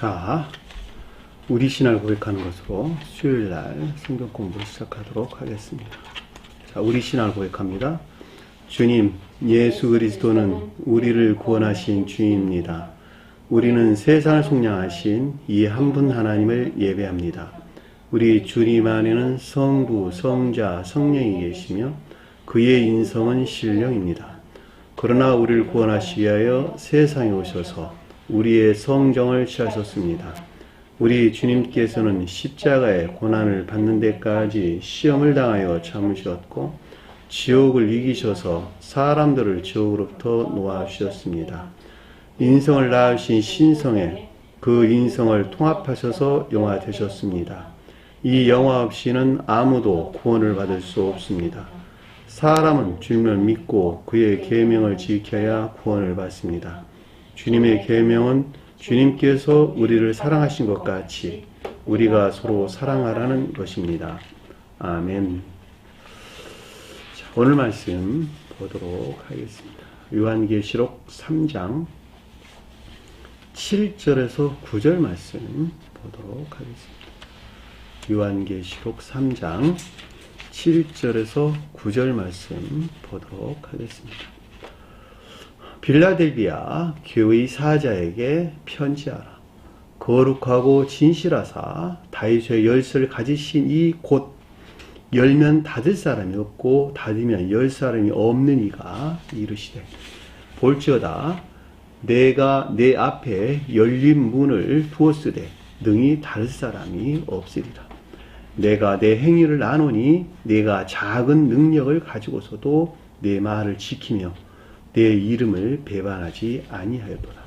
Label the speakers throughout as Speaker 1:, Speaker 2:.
Speaker 1: 자, 우리 신앙을 고백하는 것으로 수요일날 성경 공부를 시작하도록 하겠습니다. 자, 우리 신앙을 고백합니다. 주님, 예수 그리스도는 우리를 구원하신 주입니다. 우리는 세상을 속량하신 이 한 분 하나님을 예배합니다. 우리 주님 안에는 성부, 성자, 성령이 계시며 그의 인성은 신령입니다. 그러나 우리를 구원하시기 위하여 세상에 오셔서 우리의 성정을 취하셨습니다. 우리 주님께서는 십자가의 고난을 받는 데까지 시험을 당하여 참으셨고 지옥을 이기셔서 사람들을 지옥으로부터 놓아주셨습니다. 인성을 낳으신 신성에 그 인성을 통합하셔서 영화 되셨습니다. 이 영화 없이는 아무도 구원을 받을 수 없습니다. 사람은 주님을 믿고 그의 계명을 지켜야 구원을 받습니다. 주님의 계명은 주님께서 우리를 사랑하신 것 같이 우리가 서로 사랑하라는 것입니다. 아멘. 자, 오늘 말씀 보도록 하겠습니다. 요한계시록 3장 7절에서 9절 말씀 보도록 하겠습니다. 요한계시록 3장 7절에서 9절 말씀 보도록 하겠습니다. 빌라델비아 교회의 사자에게 편지하라. 거룩하고 진실하사 다윗의 열쇠를 가지신 이 곧 열면 닫을 사람이 없고 닫으면 열 사람이 없는 이가 이르시되 볼지어다 내가 내 앞에 열린 문을 두었으되 능히 닫을 사람이 없으리라. 내가 내 행위를 아노니 내가 작은 능력을 가지고서도 내 말을 지키며 내 이름을 배반하지 아니하였도다.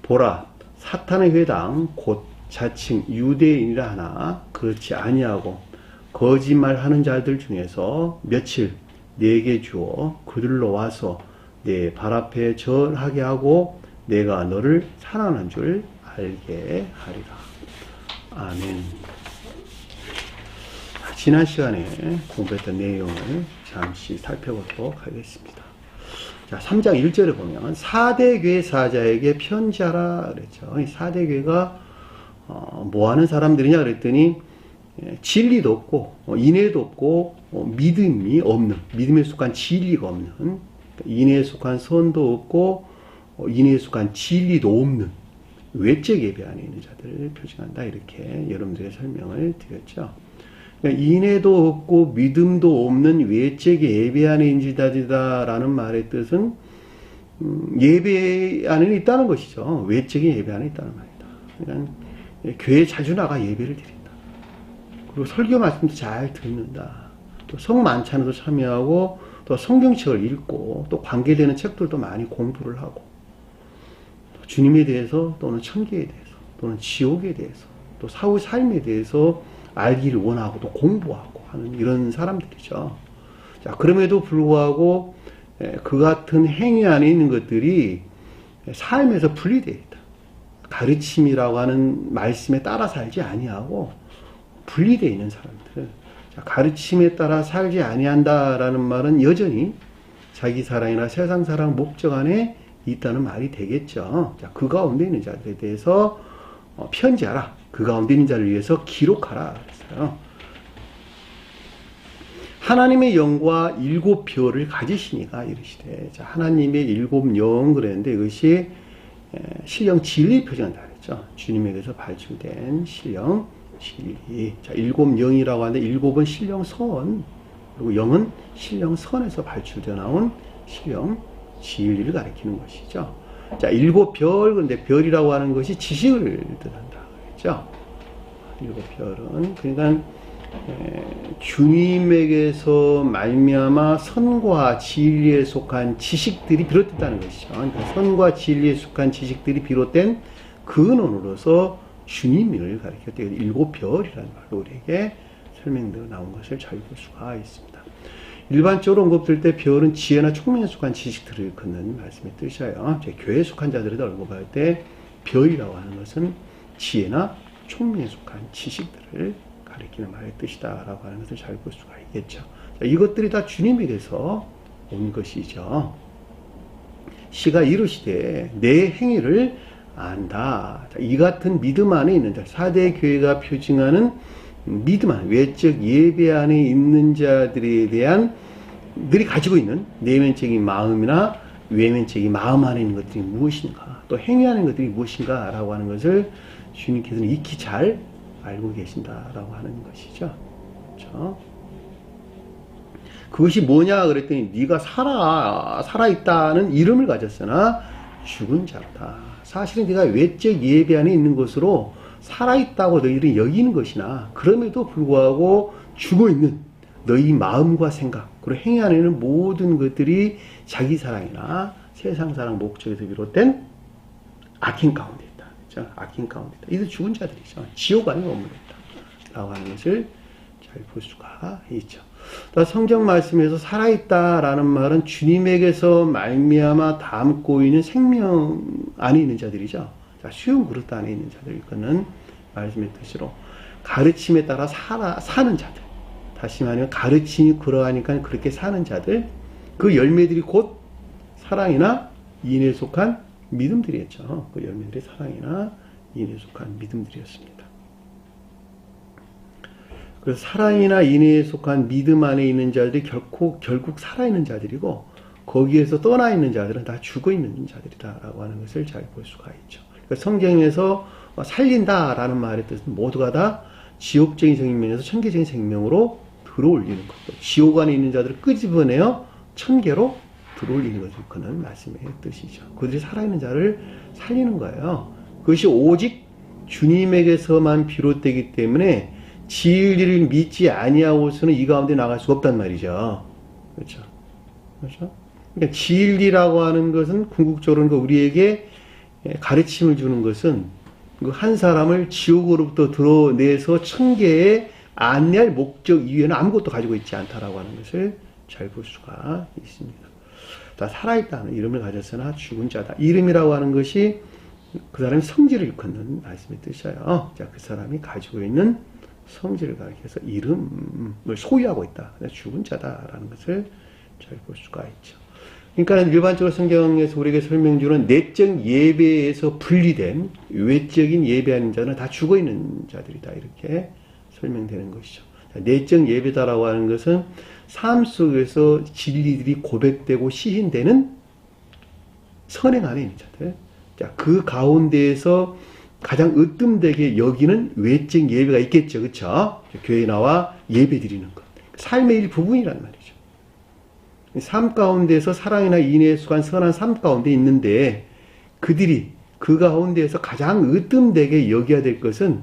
Speaker 1: 보라, 사탄의 회당 곧 자칭 유대인이라 하나 그렇지 아니하고 거짓말하는 자들 중에서 며칠 내게 주어 그들로 와서 내 발 앞에 절하게 하고 내가 너를 사랑하는 줄 알게 하리라. 아멘. 지난 시간에 공부했던 내용을 잠시 살펴보도록 하겠습니다. 자, 3장 1절에 보면 4대 교회 사자에게 편지하라 그랬죠. 이 4대 교회가 뭐 하는 사람들이냐 그랬더니 진리도 없고 인애도 없고 믿음이 없는, 믿음에 속한 진리가 없는, 인애에 속한 선도 없고 인애에 속한 진리도 없는 외적 예배 안에 있는 자들을 표징한다, 이렇게 여러분들의 설명을 드렸죠. 그러니까 인애도 없고 믿음도 없는 외적의 예배 안에 있는 자들이다라는 말의 뜻은 예배 안에 있다는 것이죠. 외적인 예배 안에 있다는 말이다. 그러니까 교회에 자주 나가 예배를 드린다. 그리고 설교 말씀도 잘 듣는다. 또 성만찬에도 참여하고 또 성경책을 읽고 또 관계되는 책들도 많이 공부를 하고 또 주님에 대해서 또는 천국에 대해서 또는 지옥에 대해서 또 사후 삶에 대해서 알기를 원하고 또 공부하고 하는 이런 사람들이죠. 자, 그럼에도 불구하고 그 같은 행위 안에 있는 것들이 삶에서 분리되어 있다. 가르침이라고 하는 말씀에 따라 살지 아니하고 분리되어 있는 사람들. 자, 가르침에 따라 살지 아니한다라는 말은 여전히 자기 사랑이나 세상 사랑 목적 안에 있다는 말이 되겠죠. 자, 그 가운데 있는 자들에 대해서 편지하라. 그 가운데 있는 자를 위해서 기록하라 그랬어요. 하나님의 영과 7별을 가지시니가 이르시되, 자, 하나님의 7영 그랬는데 이것이 신령 진리 표징한다 그랬죠. 주님에게서 발출된 신령 진리. 자, 7영이라고 하는데 7은 신령 선, 그리고 영은 신령 선에서 발출되어 나온 신령 진리를 가리키는 것이죠. 자, 7별, 근데 별이라고 하는 것이 지식을 뜻한다. 그렇죠? 7별은, 그러니까, 주님에게서 말미암아 선과 진리에 속한 지식들이 비롯됐다는 것이죠. 그러니까 선과 진리에 속한 지식들이 비롯된 근원으로서 주님을 가리켰다. 7별이라는 말로 우리에게 설명되어 나온 것을 잘 볼 수가 있습니다. 일반적으로 언급될 때 별은 지혜나 총명에 속한 지식들을 일컫는 말씀의 뜻이에요. 교회에 속한 자들에다 언급할 때 별이라고 하는 것은 지혜나 총명에 속한 지식들을 가리키는 말의 뜻이다라고 하는 것을 잘 볼 수가 있겠죠. 자, 이것들이 다 주님에게서 온 것이죠. 시가 이르시되 내 행위를 안다. 자, 이 같은 믿음 안에 있는 자, 4대 교회가 표징하는 믿음 안, 외적 예배 안에 있는 자들에 대한 들이 가지고 있는 내면적인 마음이나 외면적인 마음 안에 있는 것들이 무엇인가, 또 행위하는 것들이 무엇인가 라고 하는 것을 주님께서는 익히 잘 알고 계신다라고 하는 것이죠. 그렇죠? 그것이 뭐냐 그랬더니 네가 살아있다는 이름을 가졌으나 죽은 자다. 사실은 네가 외적 예배 안에 있는 것으로 살아있다고 너희들은 여기는 것이나 그럼에도 불구하고 죽어있는 너희 마음과 생각 그리고 행위 안에 있는 모든 것들이 자기 사랑이나 세상 사랑 목적에서 비롯된 악행 가운데 있다. 그렇죠? 악행 가운데 있다. 이들 죽은 자들이죠. 지옥 안에 머물러 있다. 라고 하는 것을 잘 볼 수가 있죠. 성경 말씀에서 살아있다라는 말은 주님에게서 말미암아 담고 있는 생명 안에 있는 자들이죠. 수용 그릇 안에 있는 자들 이거는 말씀의 뜻으로 가르침에 따라 사는 자들. 다시 말하면 가르침이 그러하니까 그렇게 사는 자들. 그 열매들이 곧 사랑이나 인에 속한 믿음들이었죠. 그 열매들이 사랑이나 인에 속한 믿음들이었습니다. 그래서 사랑이나 인애에 속한 믿음 안에 있는 자들이 결국 살아있는 자들이고 거기에서 떠나 있는 자들은 다 죽어 있는 자들이다라고 하는 것을 잘 볼 수가 있죠. 그러니까 성경에서 살린다라는 말의 뜻은 모두가 다 지옥적인 생명에서 천계적인 생명으로 들어올리는 것도 지옥 안에 있는 자들을 끄집어내어 천계로 들어올리는 것을 그는 말씀의 뜻이죠. 그들이 살아있는 자를 살리는 거예요. 그것이 오직 주님에게서만 비롯되기 때문에 진리를 믿지 아니하고서는 이 가운데 나갈 수가 없단 말이죠. 그렇죠? 그렇죠? 그러니까 진리라고 하는 것은 궁극적으로 우리에게 가르침을 주는 것은 한 사람을 지옥으로부터 드러내서 천계에 안내할 목적 이외에는 아무것도 가지고 있지 않다라고 하는 것을 잘 볼 수가 있습니다. 다 살아있다는 이름을 가졌으나 죽은 자다. 이름이라고 하는 것이 그 사람의 성질을 일컫는 말씀의 뜻이에요. 자, 그 사람이 가지고 있는 성질을 가리켜서 이름을 소유하고 있다. 죽은 자다라는 것을 잘 볼 수가 있죠. 그러니까 일반적으로 성경에서 우리에게 설명주는 내적 예배에서 분리된 외적인 예배하는 자는 다 죽어있는 자들이다. 이렇게 설명되는 것이죠. 내적 예배다라고 하는 것은 삶 속에서 진리들이 고백되고 시인되는 선행 안에 있는 자들. 자, 그 가운데에서 가장 으뜸되게 여기는 외적 예배가 있겠죠. 그렇죠? 교회에 나와 예배 드리는 것. 삶의 일부분이란 말이죠. 삶 가운데서 사랑이나 인애에 속한 선한 삶 가운데 있는데 그들이 그 가운데에서 가장 으뜸되게 여겨야 될 것은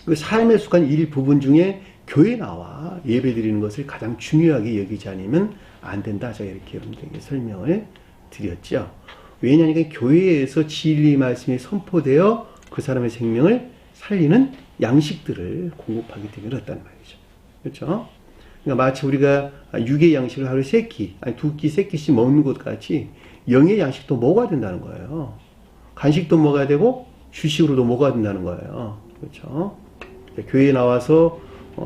Speaker 1: 그 삶에 속한 일부분 중에 교회에 나와 예배 드리는 것을 가장 중요하게 여기지 않으면 안 된다. 제가 이렇게 여러분들에게 설명을 드렸죠. 왜냐하면 교회에서 진리 말씀이 선포되어 그 사람의 생명을 살리는 양식들을 공급하기 때문에 그렇다는 말이죠. 그렇죠? 그러니까 마치 우리가 육의 양식을 하루에 3끼, 아니 2끼, 3끼씩 먹는 것 같이 영의 양식도 먹어야 된다는 거예요. 간식도 먹어야 되고 주식으로도 먹어야 된다는 거예요. 그렇죠? 교회에 나와서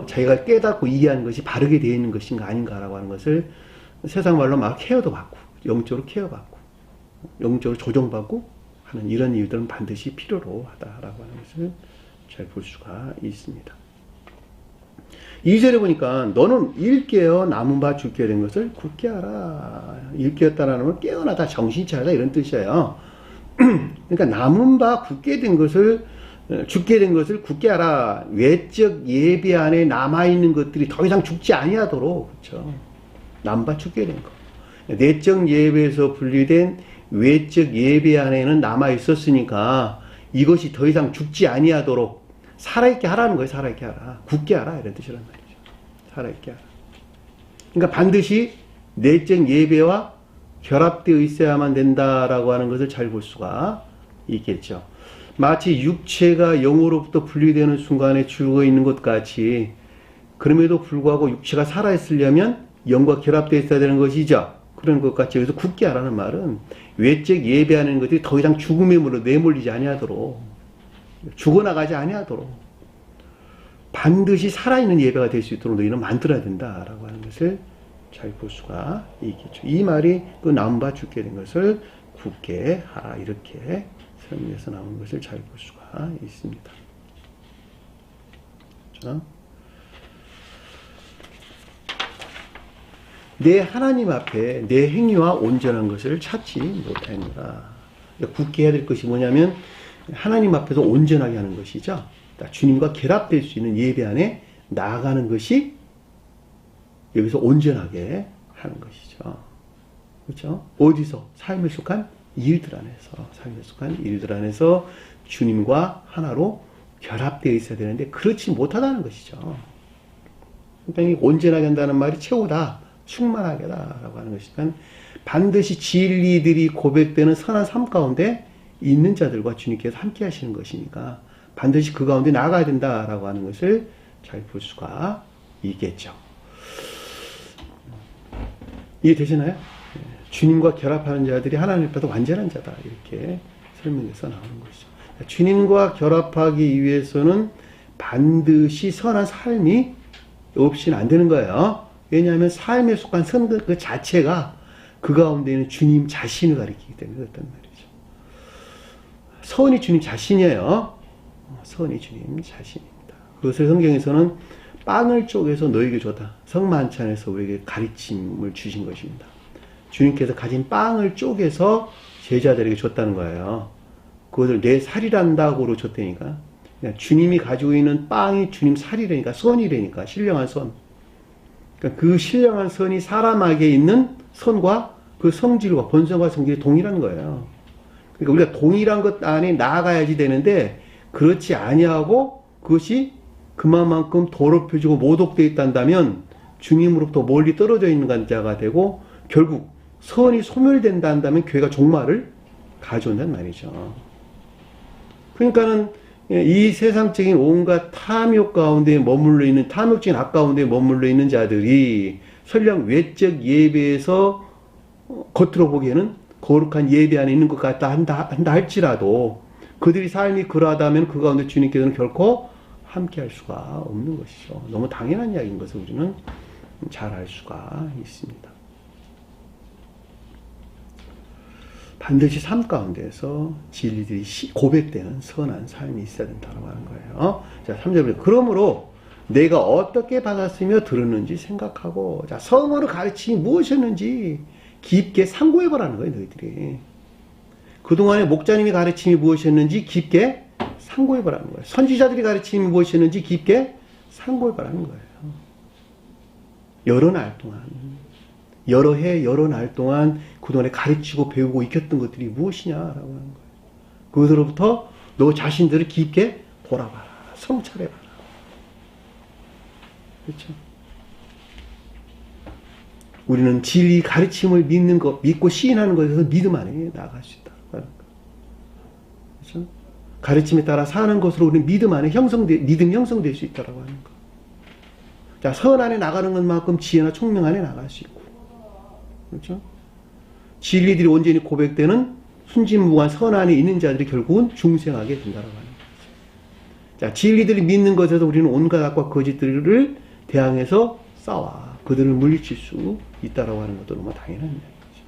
Speaker 1: 자기가 깨닫고 이해하는 것이 바르게 되어 있는 것인가 아닌가라고 하는 것을 세상 말로 막 케어도 받고 영적으로 케어받고 영적으로 조정받고 하는 이런 이유들은 반드시 필요로 하다라고 하는 것을 잘 볼 수가 있습니다. 2절에 보니까 너는 일깨어 남은 바 죽게 된 것을 굳게 하라. 일깨었다라는 건 깨어나다 정신 차리다 이런 뜻이에요. 그러니까 남은 바 굳게 된 것을 죽게 된 것을 굳게 하라. 외적 예배 안에 남아있는 것들이 더 이상 죽지 아니하도록 그렇죠. 남은 바 죽게 된 것. 내적 예배에서 분리된 외적 예배 안에는 남아있었으니까 이것이 더 이상 죽지 아니하도록 살아있게 하라는 거예요. 살아있게 하라. 굳게 하라. 이런 뜻이란 말이죠. 살아있게 하라. 그러니까 반드시 내적 예배와 결합되어 있어야만 된다라고 하는 것을 잘 볼 수가 있겠죠. 마치 육체가 영으로부터 분리되는 순간에 죽어 있는 것 같이 그럼에도 불구하고 육체가 살아있으려면 영과 결합되어 있어야 되는 것이죠. 그런 것 같이 여기서 굳게 하라는 말은 외적 예배하는 것들이 더 이상 죽음의 물로 내몰리지 아니하도록 죽어나가지 아니하도록 반드시 살아있는 예배가 될 수 있도록 너희는 만들어야 된다라고 하는 것을 잘 볼 수가 있겠죠. 이 말이 그 남은 바 죽게 된 것을 굳게 하라 이렇게 설명에서 나오는 것을 잘 볼 수가 있습니다. 자, 내 하나님 앞에 내 행위와 온전한 것을 찾지 못하느라. 굳게 해야 될 것이 뭐냐면 하나님 앞에서 온전하게 하는 것이죠. 주님과 결합될 수 있는 예배 안에 나아가는 것이 여기서 온전하게 하는 것이죠. 그렇죠? 어디서? 삶에 속한 일들 안에서, 삶에 속한 일들 안에서 주님과 하나로 결합되어 있어야 되는데 그렇지 못하다는 것이죠. 그러니까 온전하게 한다는 말이 최고다, 충만하게다라고 하는 것이니까 반드시 진리들이 고백되는 선한 삶 가운데 있는 자들과 주님께서 함께 하시는 것이니까 반드시 그 가운데 나아가야 된다라고 하는 것을 잘 볼 수가 있겠죠. 이해되시나요? 주님과 결합하는 자들이 하나님 앞에서 완전한 자다, 이렇게 설명해서 나오는 것이죠. 주님과 결합하기 위해서는 반드시 선한 삶이 없이는 안 되는 거예요. 왜냐하면 삶에 속한 선 그 자체가 그 가운데 있는 주님 자신을 가리키기 때문에 그렇단 말이죠. 선이 주님 자신이에요. 선이 주님 자신입니다. 그것을 성경에서는 빵을 쪼개서 너에게 줬다. 성만찬에서 우리에게 가르침을 주신 것입니다. 주님께서 가진 빵을 쪼개서 제자들에게 줬다는 거예요. 그것을 내 살이란다고로 줬다니까. 주님이 가지고 있는 빵이 주님 살이라니까, 선이라니까, 신령한 선. 그러니까 그 신령한 선이 사람에게 있는 선과 그 성질과 본성과 성질이 동일한 거예요. 그러니까 우리가 동일한 것 안에 나아가야지 되는데 그렇지 아니하고 그것이 그만큼 더럽혀지고 모독되어 있단다면 주님으로부터 멀리 떨어져 있는 자가 되고 결국 선이 소멸된다 한다면 교회가 종말을 가져온단 말이죠. 그러니까는 이 세상적인 온갖 탐욕 가운데 머물러 있는, 탐욕적인 악 가운데 머물러 있는 자들이 설령 외적 예배에서 겉으로 보기에는 거룩한 예배 안에 있는 것 같다 한다 할지라도 그들이 삶이 그러하다면 그 가운데 주님께서는 결코 함께 할 수가 없는 것이죠. 너무 당연한 이야기인 것을 우리는 잘 알 수가 있습니다. 반드시 삶 가운데에서 진리들이 고백되는 선한 삶이 있어야 된다고 하는 거예요. 자, 3절에 그러므로 내가 어떻게 받았으며 들었는지 생각하고, 자, 성으로 가르침이 무엇이었는지 깊게 상고해보라는 거예요, 너희들이. 그동안에 목자님이 가르침이 무엇이었는지 깊게 상고해보라는 거예요. 선지자들이 가르침이 무엇이었는지 깊게 상고해보라는 거예요. 여러 날 동안, 여러 해, 여러 날 동안 그동안에 가르치고 배우고 익혔던 것들이 무엇이냐라고 하는 거예요. 그것으로부터 너 자신들을 깊게 돌아봐라. 성찰해봐라. 그렇죠? 우리는 진리 가르침을 믿는 것, 믿고 시인하는 것에서 믿음 안에 나아갈 수 있다는 거예요. 그렇죠? 가르침에 따라 사는 것으로 우리는 믿음 안에 믿음이 형성될 수 있다고 하는 거. 자, 선 안에 나가는 것만큼 지혜나 총명 안에 나갈 수 있고. 그렇죠? 진리들이 온전히 고백되는 순진무구한 선 안에 있는 자들이 결국은 중생하게 된다고 하는 거죠. 자, 진리들이 믿는 것에서 우리는 온갖 악과 거짓들을 대항해서 싸워 그들을 물리칠 수 있다고 하는 것도 너무 당연한 이야기죠.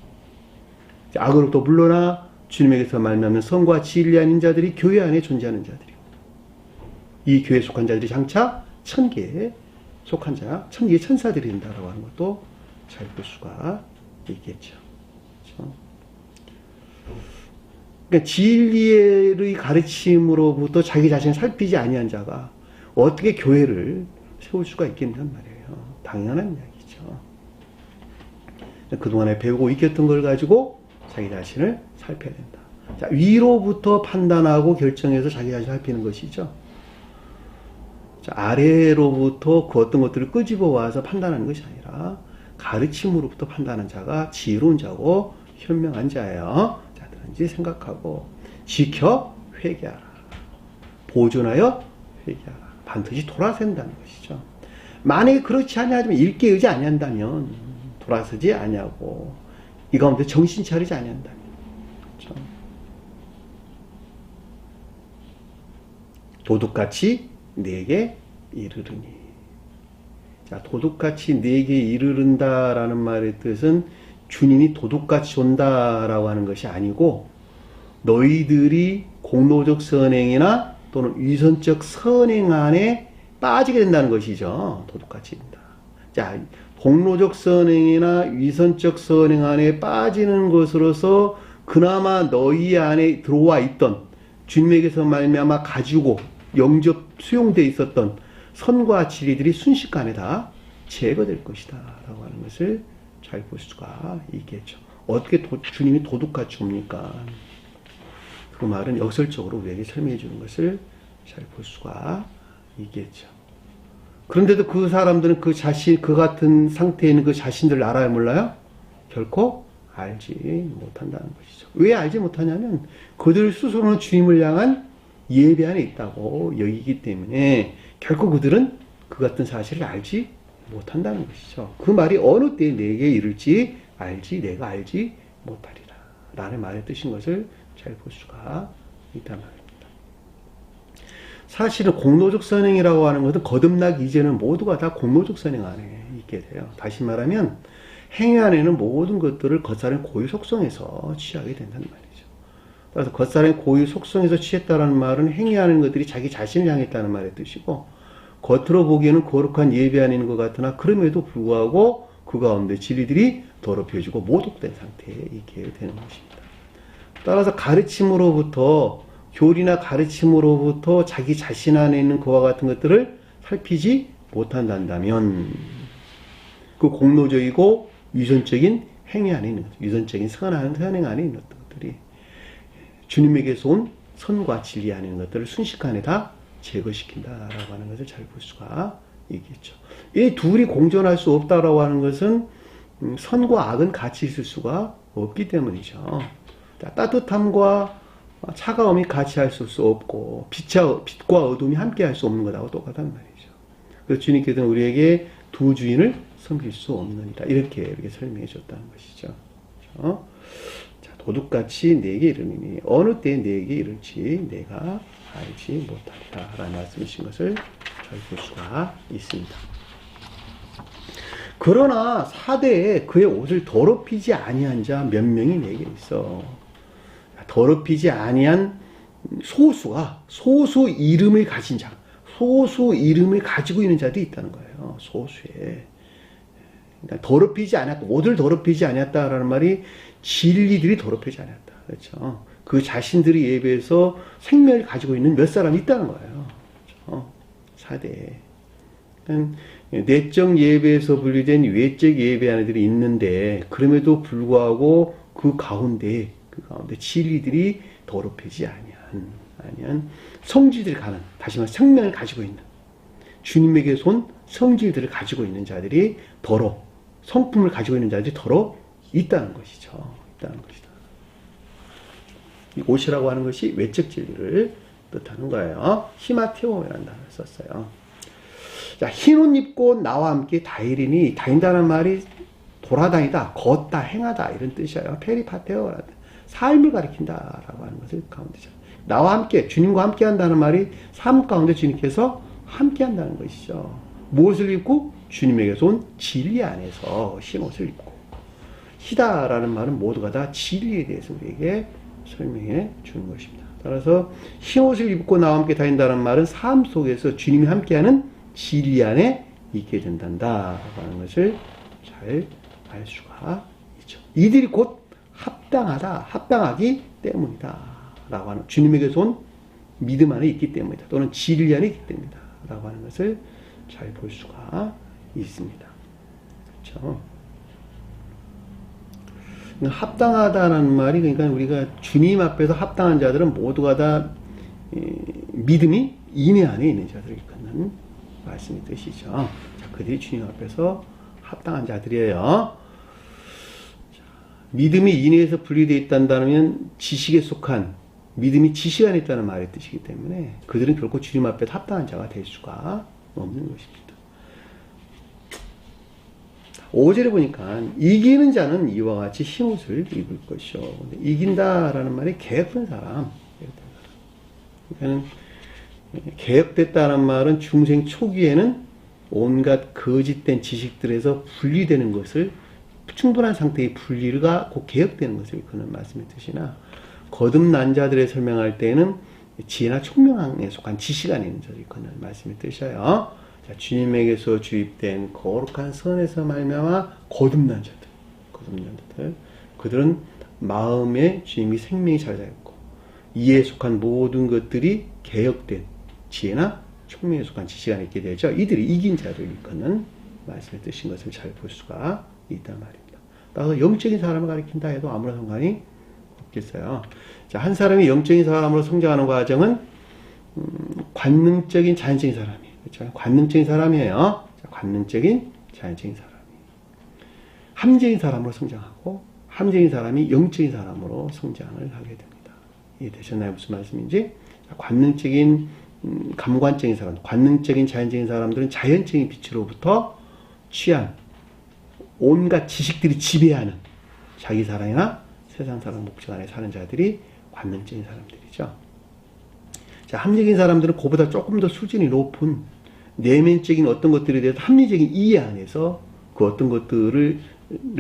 Speaker 1: 자, 악으로부터 물러나 주님에게서 만나는 선과 진리 아닌 자들이 교회 안에 존재하는 자들이고, 이 교회에 속한 자들이 장차 천계에 속한 자, 천계의 천사들이 된다고 하는 것도 잘 볼 수가 있겠죠. 그렇죠? 그러니까 진리의 가르침으로부터 자기 자신을 살피지 아니한 자가 어떻게 교회를 세울 수가 있겠냔 말이에요. 당연한 이야기죠. 그동안에 배우고 익혔던 걸 가지고 자기 자신을 살펴야 된다. 자, 위로부터 판단하고 결정해서 자기 자신을 살피는 것이죠. 자, 아래로부터 그 어떤 것들을 끄집어 와서 판단하는 것이 아니라 가르침으로부터 판단하는 자가 지혜로운 자고 현명한 자예요. 자, 들은지 생각하고 지켜 회개하라. 보존하여 회개하라. 반드시 돌아선다는 것이죠. 만약에 그렇지 아니하면 읽게 의지 아니한다면 돌아서지 아니하고 이 가운데 정신 차리지 아니한다면, 그렇죠? 도둑같이 내게 이르르니. 자, 도둑같이 내게 이르른다라는 말의 뜻은 주님이 도둑같이 온다라고 하는 것이 아니고 너희들이 공로적 선행이나 또는 위선적 선행 안에 빠지게 된다는 것이죠. 도둑같이입니다. 자, 공로적 선행이나 위선적 선행 안에 빠지는 것으로서 그나마 너희 안에 들어와 있던 주님에게서 말미암아 가지고 영접 수용되어 있었던 선과 진리들이 순식간에 다 제거될 것이다 라고 하는 것을 잘 볼 수가 있겠죠. 어떻게 주님이 도둑같이 옵니까? 그 말은 역설적으로 우리에게 설명해 주는 것을 잘 볼 수가 있겠죠. 그런데도 그 사람들은 그 같은 상태에 있는 그 자신들을 알아요, 몰라요? 결코 알지 못한다는 것이죠. 왜 알지 못하냐면 그들 스스로는 주님을 향한 예배 안에 있다고 여기기 때문에 결코 그들은 그 같은 사실을 알지 못한다는 것이죠. 그 말이 어느 때에 내게 이를지 내가 알지 못하리라 라는 말의 뜻인 것을 잘 볼 수가 있단 말입니다. 사실은 공로적 선행이라고 하는 것은 거듭나기 이제는 모두가 다 공로적 선행 안에 있게 돼요. 다시 말하면 행위 안에는 모든 것들을 겉사람의 고유 속성에서 취하게 된다는 말이죠. 따라서 겉사람의 고유 속성에서 취했다는 말은 행위하는 것들이 자기 자신을 향했다는 말의 뜻이고, 겉으로 보기에는 거룩한 예배 안에 있는 것 같으나 그럼에도 불구하고 그 가운데 진리들이 더럽혀지고 모독된 상태에 있게 되는 것입니다. 따라서 가르침으로부터, 교리나 가르침으로부터 자기 자신 안에 있는 그와 같은 것들을 살피지 못한다면 그 공로적이고 위선적인 행위 안에 있는 것, 위선적인 선행 안에 있는 것들이 주님에게서 온 선과 진리 안에 있는 것들을 순식간에 다 제거시킨다라고 하는 것을 잘 볼 수가 있겠죠. 이 둘이 공존할 수 없다라고 하는 것은 선과 악은 같이 있을 수가 없기 때문이죠. 따뜻함과 차가움이 같이 할 수 없고 빛과 어둠이 함께 할 수 없는 것하고 똑같단 말이죠. 그래서 주님께서는 우리에게 두 주인을 섬길 수 없느니라 이렇게 설명해 줬다는 것이죠. 그렇죠? 자, 도둑같이 내게 이르니 어느 때에 내게 이를지 내가 알지 못하리라 라는 말씀이신 것을 잘 볼 수가 있습니다. 그러나 사대에 그의 옷을 더럽히지 아니한 자 몇 명이 내게 있어. 더럽히지 아니한 소수 이름을 가진 자, 소수 이름을 가지고 있는 자도 있다는 거예요. 소수에. 그러니까 더럽히지 않았다, 옷을 더럽히지 않았다라는 말이 진리들이 더럽히지 않았다. 그렇죠. 그 자신들이 예배에서 생명을 가지고 있는 몇 사람이 있다는 거예요. 그렇죠? 사대에. 내적 예배에서 분리된 외적 예배 안들이 있는데 그럼에도 불구하고 그 가운데 진리들이 더럽히지 아니한 성질들이 가는, 다시 말해 생명을 가지고 있는 주님에게서 온 성질들을 가지고 있는 자들이 성품을 가지고 있는 자들이 있다는 것이죠. 있다는 것이다. 이 옷이라고 하는 것이 외적 진리를 뜻하는 거예요. 히마테오라는 단어를 썼어요. 자, 흰 옷 입고 나와 함께 다닌다는 말이 돌아다니다, 걷다, 행하다 이런 뜻이에요. 페리파테오라는 삶을 가리킨다라고 하는 것을 가운데죠. 나와 함께, 주님과 함께 한다는 말이 삶 가운데 주님께서 함께 한다는 것이죠. 무엇을 입고? 주님에게서 온 진리 안에서 흰 옷을 입고. 희다라는 말은 모두가 다 진리에 대해서 우리에게 설명해 주는 것입니다. 따라서 흰 옷을 입고 나와 함께 다닌다는 말은 삶 속에서 주님이 함께하는 진리 안에 있게 된단다라고 하는 것을 잘 알 수가 있죠. 이들이 곧 합당하기 때문이다 라고 하는, 주님에게서 온 믿음 안에 있기 때문이다, 또는 진리 안에 있기 때문이다 라고 하는 것을 잘 볼 수가 있습니다. 그렇죠? 합당하다는 말이, 그러니까 우리가 주님 앞에서 합당한 자들은 모두가 다 믿음이 인내 안에 있는 자들을 일컫는 말씀의 뜻이죠. 자, 그들이 주님 앞에서 합당한 자들이에요. 믿음이 인내에서 분리되어 있단다면 지식에 속한, 믿음이 지식 안에 있다는 말의 뜻이기 때문에 그들은 결코 주님 앞에 합당한 자가 될 수가 없는 것입니다. 5절에 보니까 이기는 자는 이와 같이 흰 옷을 입을 것이요. 이긴다라는 말이 개혁된 사람. 그러니까 개혁됐다는 말은 중생 초기에는 온갖 거짓된 지식들에서 분리되는 것을, 충분한 상태의 분리가 곧 개혁되는 것을 그는 말씀의 뜻이나, 거듭난 자들에 설명할 때는 지혜나 총명에 속한 지식안에 있는 자들이 그런 말씀을 뜻이에요. 자, 주님에게서 주입된 거룩한 선에서 말미암아 거듭난 자들, 그들은 마음에 주님이 생명이 자리하였고 이에 속한 모든 것들이 개혁된 지혜나 총명에 속한 지식 안에 있게 되죠. 이들이 이긴 자를 일컫는 말씀을 뜻인 것을 잘 볼 수가 있단 말입니다. 따라서 영적인 사람을 가리킨다 해도 아무런 상관이 없겠어요. 자, 한 사람이 영적인 사람으로 성장하는 과정은 관능적인 자연적인 사람이에요. 그렇죠? 관능적인 사람이에요. 자, 관능적인 자연적인 사람이 함적인 사람으로 성장하고 함적인 사람이 영적인 사람으로 성장을 하게 됩니다. 이해되셨나요? 무슨 말씀인지? 자, 관능적인 감관적인 사람, 관능적인 자연적인 사람들은 자연적인 빛으로부터 취한 온갖 지식들이 지배하는 자기 사랑이나 세상 사랑 목적 안에 사는 자들이 관능적인 사람들이죠. 자, 합리적인 사람들은 그보다 조금 더 수준이 높은 내면적인 어떤 것들에 대해서 합리적인 이해 안에서 그 어떤 것들을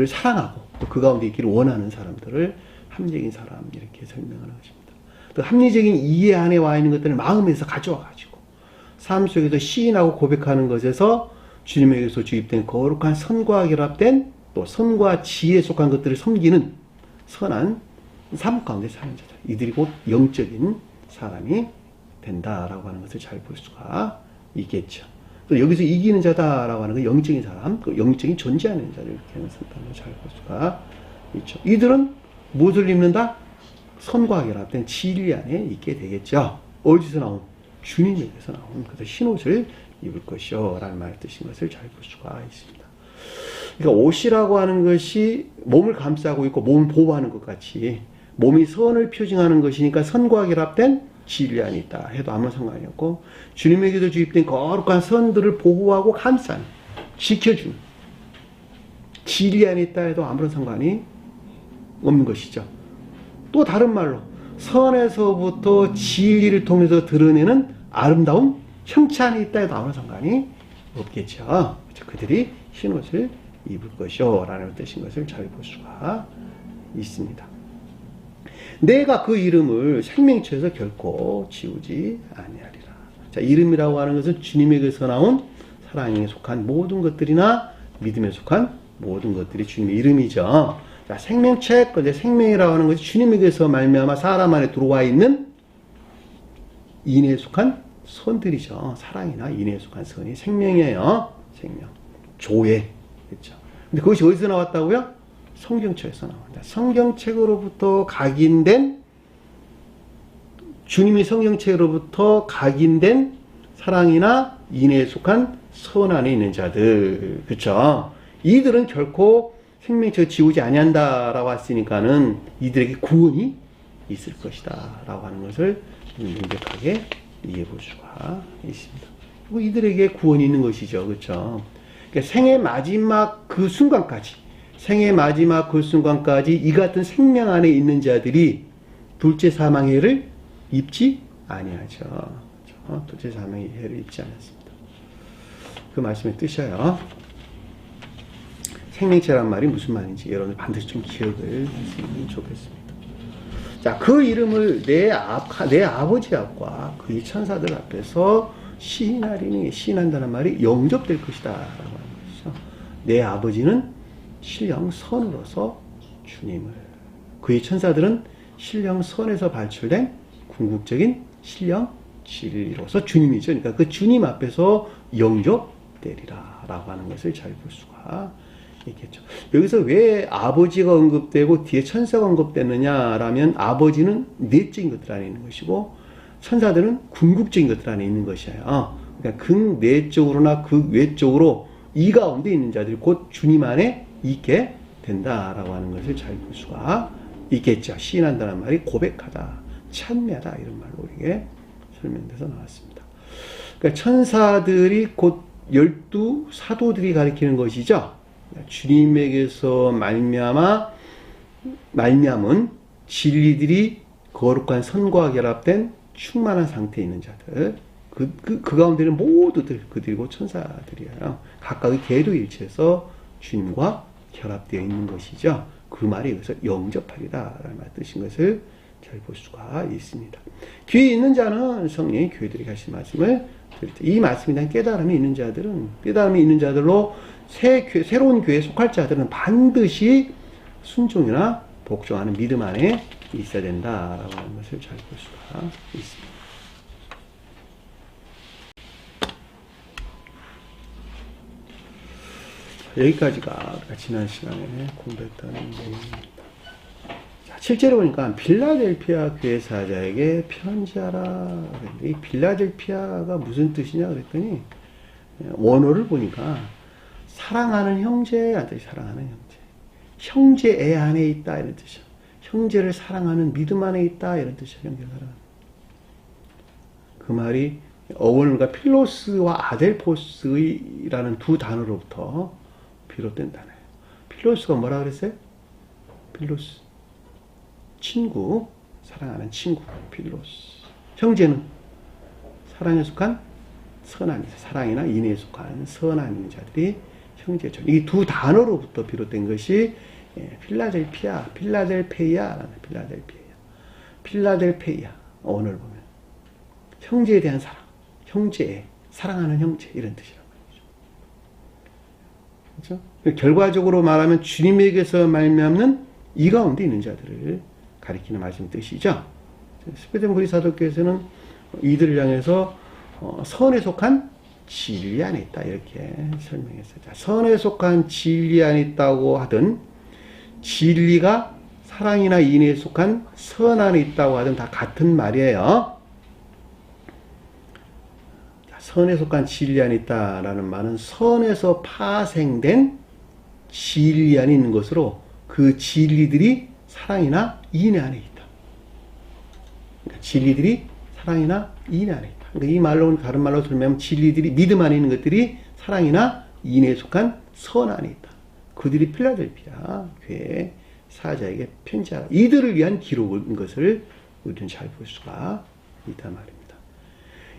Speaker 1: 사랑하고 또 그 가운데 있기를 원하는 사람들을 합리적인 사람 이렇게 설명하는 것입니다. 또 합리적인 이해 안에 와 있는 것들을 마음에서 가져와 가지고 삶 속에서 시인하고 고백하는 것에서 주님에게서 주입된 거룩한 선과 결합된 또 선과 지혜에 속한 것들을 섬기는 선한 삶 가운데 사는 자들, 이들이 곧 영적인 사람이 된다라고 하는 것을 잘 볼 수가 있겠죠. 또 여기서 이기는 자다라고 하는 건 영적인 사람, 그 영적인 존재하는 자를 이렇게 해석하는 잘 볼 수가 있죠. 이들은 무엇을 입는다? 선과 결합된 진리 안에 있게 되겠죠. 어디서 나온? 주님에게서 나온 그 흰옷을 입을 것이요 라는 말의 뜻인 것을 잘 볼 수가 있습니다. 그러니까 옷이라고 하는 것이 몸을 감싸고 있고 몸을 보호하는 것 같이 몸이 선을 표징하는 것이니까 선과 결합된 진리 안에 있다 해도 아무 상관이 없고 주님에게도 주입된 거룩한 선들을 보호하고 감싸는 지켜주는 진리 안에 있다 해도 아무런 상관이 없는 것이죠. 또 다른 말로 선에서부터 진리를 통해서 드러내는 아름다운 형체안에 있다 해도 아무런 상관이 없겠죠. 그들이 흰옷을 입을 것이요 라는 뜻인 것을 잘 볼 수가 있습니다. 내가 그 이름을 생명체에서 결코 지우지 아니하리라. 자, 이름이라고 하는 것은 주님에게서 나온 사랑에 속한 모든 것들이나 믿음에 속한 모든 것들이 주님의 이름이죠. 자, 생명체, 근데 생명이라고 하는 것이 주님에게서 말미암아 사람 안에 들어와 있는 인애에 속한 선들이죠. 사랑이나 인애에 속한 선이 생명이에요. 생명. 조회. 그렇죠. 근데 그것이 어디서 나왔다고요? 성경책에서 나옵니다. 성경책으로부터 각인된 주님의 성경책으로부터 각인된 사랑이나 인애에 속한 선 안에 있는 자들. 그렇죠. 이들은 결코 생명책을 지우지 아니한다라고 했으니까는 이들에게 구원이 있을 것이다 라고 하는 것을 명백하게 이해해 볼 수가 있습니다. 그리고 이들에게 구원이 있는 것이죠. 그렇죠. 그러니까 생의 마지막 그 순간까지 이 같은 생명 안에 있는 자들이 둘째 사망의 해를 입지 아니하죠. 그렇죠? 둘째 사망의 해를 입지 않았습니다. 그 말씀의 뜻이에요. 생명체란 말이 무슨 말인지 여러분들 반드시 좀 기억을 했으면 좋겠습니다. 자, 그 이름을 내 아버지 앞과 그의 천사들 앞에서 시인한다는 말이 영접될 것이다 라고 하는 것이죠. 내 아버지는 신령선으로서 주님을, 그의 천사들은 신령선에서 발출된 궁극적인 신령진리로서 주님이죠. 그러니까 그 주님 앞에서 영접되리라 라고 하는 것을 잘 볼 수가 있겠죠. 여기서 왜 아버지가 언급되고 뒤에 천사가 언급됐느냐라면 아버지는 내적인 것들 안에 있는 것이고 천사들은 궁극적인 것들 안에 있는 것이에요. 그러니까 극내적으로나 극외적으로 이 가운데 있는 자들이 곧 주님 안에 있게 된다라고 하는 것을 잘 볼 수가 있겠죠. 시인한다는 말이 고백하다, 찬미하다 이런 말로 우리에게 설명돼서 나왔습니다. 그러니까 천사들이 곧 12 사도들이 가리키는 것이죠. 주님에게서 말미암은 진리들이 거룩한 선과 결합된 충만한 상태에 있는 자들, 그 가운데는 모두들 그들이고 천사들이에요. 각각의 궤도 일치해서 주님과 결합되어 있는 것이죠. 그 말이 여기서 영접하리라 라는 말 뜻인 것을 잘 볼 수가 있습니다. 귀에 있는 자는 성령이 교회들에게 하신 말씀을 들을 때, 이 말씀에 대한 깨달음이 있는 자들은, 깨달음이 있는 자들로 새로운 교회에 속할 자들은 반드시 순종이나 복종하는 믿음 안에 있어야 된다라고 하는 것을 잘 볼 수가 있습니다. 여기까지가 우리가 지난 시간에 공부했던 내용입니다. 자, 실제로 보니까 빌라델피아 교회 사자에게 편지하라. 이 빌라델피아가 무슨 뜻이냐 그랬더니 원어를 보니까 사랑하는 형제한테 사랑하는 형제. 형제 애 안에 있다 이런 뜻이야. 형제를 사랑하는 믿음 안에 있다 이런 뜻이야. 형제를 사랑하는. 그 말이 어원과 필로스와 아델포스라는 두 단어로부터 비롯된 단어예요. 필로스가 뭐라 그랬어요? 필로스. 친구. 사랑하는 친구. 필로스. 형제는 사랑에 속한 선한, 사랑이나 인애에 속한 선한 자들이 형제죠. 이 두 단어로부터 비롯된 것이 필라델피아, 필라델페이아라는 필라델페이아. 오늘 보면 형제에 대한 사랑, 형제, 사랑하는 형제 이런 뜻이란 말이죠. 그렇죠? 결과적으로 말하면 주님에게서 말미암는 이 가운데 있는 자들을 가리키는 말씀 뜻이죠. 스페덴부리 사도께서는 이들을 향해서 선에 속한 진리 안에 있다 이렇게 설명했어요. 선에 속한 진리 안에 있다고 하든 진리가 사랑이나 인애에 속한 선 안에 있다고 하든 다 같은 말이에요. 선에 속한 진리 안에 있다라는 말은 선에서 파생된 진리 안에 있는 것으로 그 진리들이 사랑이나 인애 안에 있다. 그러니까 진리들이 사랑이나 인애 안에 있다. 그러니까 이 말로 다른 말로 설명하면 진리들이 믿음 안에 있는 것들이 사랑이나 인애에 속한 선 안에 있다. 그들이 필라델피아 교회 사자에게 편지하라. 이들을 위한 기록인 것을 우리는 잘 볼 수가 있단 말입니다.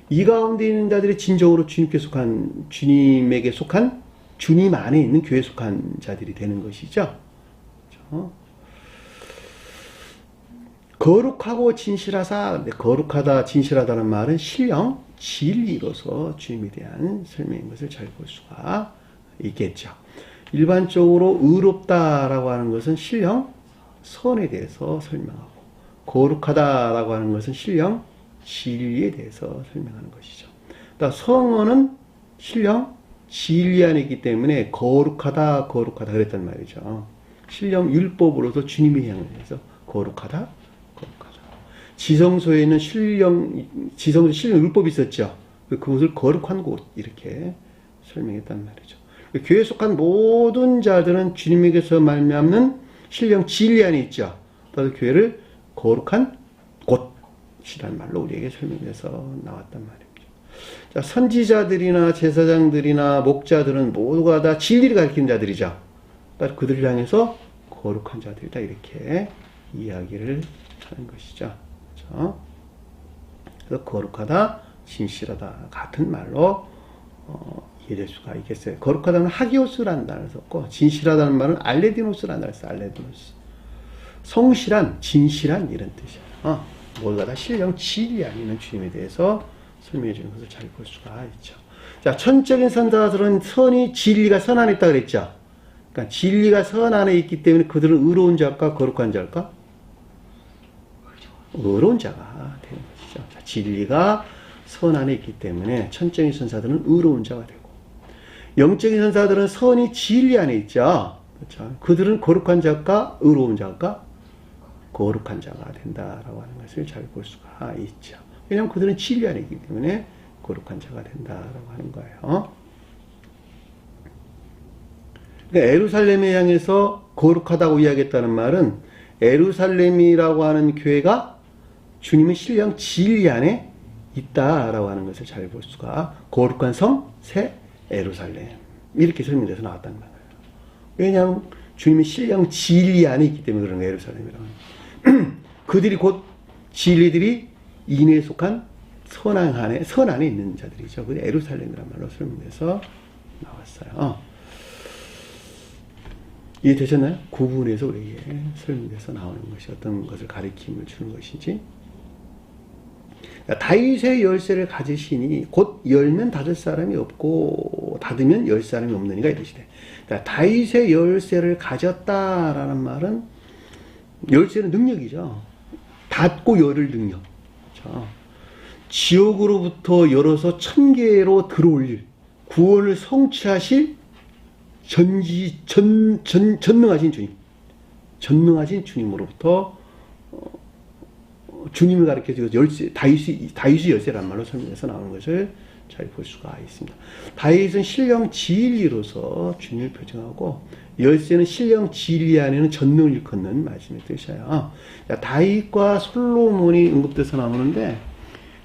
Speaker 1: 이 가운데 있는 자들이 진정으로 주님에게 속한 주님 안에 있는 교회에 속한 자들이 되는 것이죠. 그렇죠? 거룩하고 진실하사, 거룩하다, 진실하다는 말은 신령, 진리로서 주님에 대한 설명인 것을 잘 볼 수가 있겠죠. 일반적으로 의롭다라고 하는 것은 신령, 선에 대해서 설명하고, 거룩하다라고 하는 것은 신령, 진리에 대해서 설명하는 것이죠. 그러니까 성어는 신령, 진리 안에 있기 때문에 거룩하다 그랬단 말이죠. 신령 율법으로서 주님을 향해서 거룩하다. 지성소에는 지성소 신령 율법이 있었죠. 그것을 거룩한 곳 이렇게 설명했단 말이죠. 교회에 속한 모든 자들은 주님에게서 말미암는 신령 진리 안에 있죠. 따라서 교회를 거룩한 곳이라는 말로 우리에게 설명해서 나왔단 말입니다. 자, 선지자들이나 제사장들이나 목자들은 모두가 다 진리를 가리키는 자들이죠. 따라서 그들을 향해서 거룩한 자들이다 이렇게 이야기를 하는 것이죠. 그렇죠? 그래서 거룩하다, 진실하다 같은 말로 이해될 수가 있겠어요. 거룩하다는 하기오스라는 단어를 썼고 진실하다는 말은 알레디노스라는 단어를 썼어요. 알레디노스. 성실한, 진실한 이런 뜻이에요. 모두가 다 신령 진리 안에 있는 주님에 대해서 설명해 주는 것을 잘 볼 수가 있죠. 자, 천적인 선자들은 진리가 선 안에 있다 그랬죠. 그러니까 진리가 선 안에 있기 때문에 그들은 의로운 자일까 거룩한 자일까? 의로운 자가 되는 것이죠. 자, 진리가 선 안에 있기 때문에 천적인 선사들은 의로운 자가 되고 영적인 선사들은 선이 진리 안에 있죠. 그렇죠. 그들은 거룩한 자일까 의로운 자일까? 거룩한 자가 된다라고 하는 것을 잘 볼 수가 있죠. 왜냐하면 그들은 진리 안에 있기 때문에 거룩한 자가 된다라고 하는 거예요. 그러니까 에루살렘에 향해서 거룩하다고 이야기했다는 말은 에루살렘이라고 하는 교회가 주님의 신령 진리 안에 있다라고 하는 것을 잘 볼 수가 거룩한 성, 새 에루살렘 이렇게 설명돼서 나왔다는 거예요. 왜냐하면 주님의 신령 진리 안에 있기 때문에 그런 거예요. 에루살렘이라고 하는 그들이 곧 진리들이 인애에 속한 선 안에 있는 자들이죠. 그 에루살렘이라는 말로 설명돼서 나왔어요. 이해되셨나요? 구분해서 우리에게 설명해서 나오는 것이 어떤 것을 가리킴을 주는 것인지. 다윗의 열쇠를 가지시니 곧 열면 닫을 사람이 없고 닫으면 열 사람이 없느니가 이르시되. 그러니까 다윗의 열쇠를 가졌다라는 말은 열쇠는 능력이죠. 닫고 열을 능력. 그렇죠? 지옥으로부터 열어서 천계로 들어올릴 구원을 성취하실 전능하신 주님, 전능하신 주님으로부터 주님을 가리켜서 열쇠, 다윗이 열쇠란 말로 설명해서 나오는 것을 잘 볼 수가 있습니다. 다윗은 신령 진리로서 주님을 표정하고 열쇠는 신령 진리 안에는 전능을 일컫는 말씀의 뜻이에요. 다윗과 솔로몬이 언급돼서 나오는데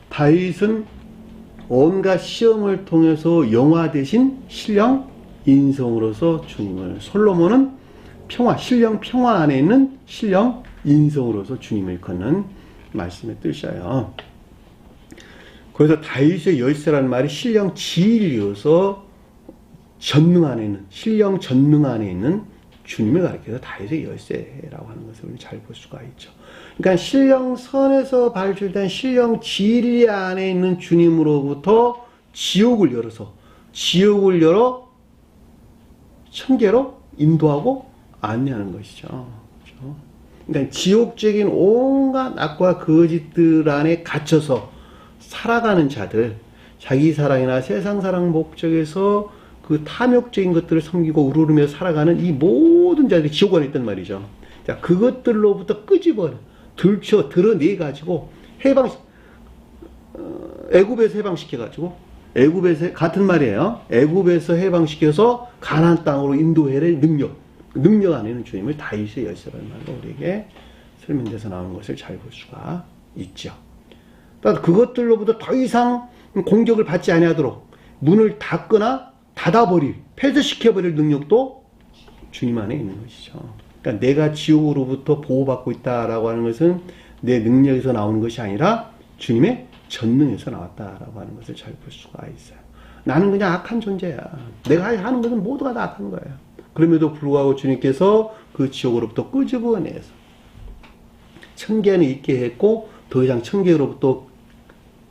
Speaker 1: 다윗은 온갖 시험을 통해서 영화 대신 신령 인성으로서 주님을, 솔로몬은 평화, 신령 평화 안에 있는 신령 인성으로서 주님을 일컫는 말씀의 뜻이에요. 그래서 다윗의 열쇠라는 말이 신령 진리여서 전능 안에 있는, 신령 전능 안에 있는 주님을 가리켜서 다윗의 열쇠라고 하는 것을 우리 잘 볼 수가 있죠. 그러니까 신령 선에서 발출된 신령 진리 안에 있는 주님으로부터 지옥을 열어서, 지옥을 열어 천계로 인도하고 안내하는 것이죠. 그렇죠? 그러니까 지옥적인 온갖 악과 거짓들 안에 갇혀서 살아가는 자들, 자기 사랑이나 세상 사랑 목적에서 그 탐욕적인 것들을 섬기고 우르르며 살아가는 이 모든 자들이 지옥 안에 있단 말이죠. 자, 그것들로부터 끄집어 드러내가지고 애굽에서 해방시켜가지고, 애굽에서 같은 말이에요. 애굽에서 해방시켜서 가나안 땅으로 인도해낼 능력 안에는 주님을 다윗의 열쇠라는 말로 우리에게 설명돼서 나오는 것을 잘 볼 수가 있죠. 그러니까 그것들로부터 더 이상 공격을 받지 아니하도록 문을 닫거나 닫아버릴, 폐쇄시켜버릴 능력도 주님 안에 있는 것이죠. 그러니까 내가 지옥으로부터 보호받고 있다라고 하는 것은 내 능력에서 나오는 것이 아니라 주님의 전능에서 나왔다라고 하는 것을 잘 볼 수가 있어요. 나는 그냥 악한 존재야. 내가 하는 것은 모두가 다 악한 거예요. 그럼에도 불구하고 주님께서 그 지옥으로부터 끄집어내서 천계 안에 있게 했고, 더 이상 천계로부터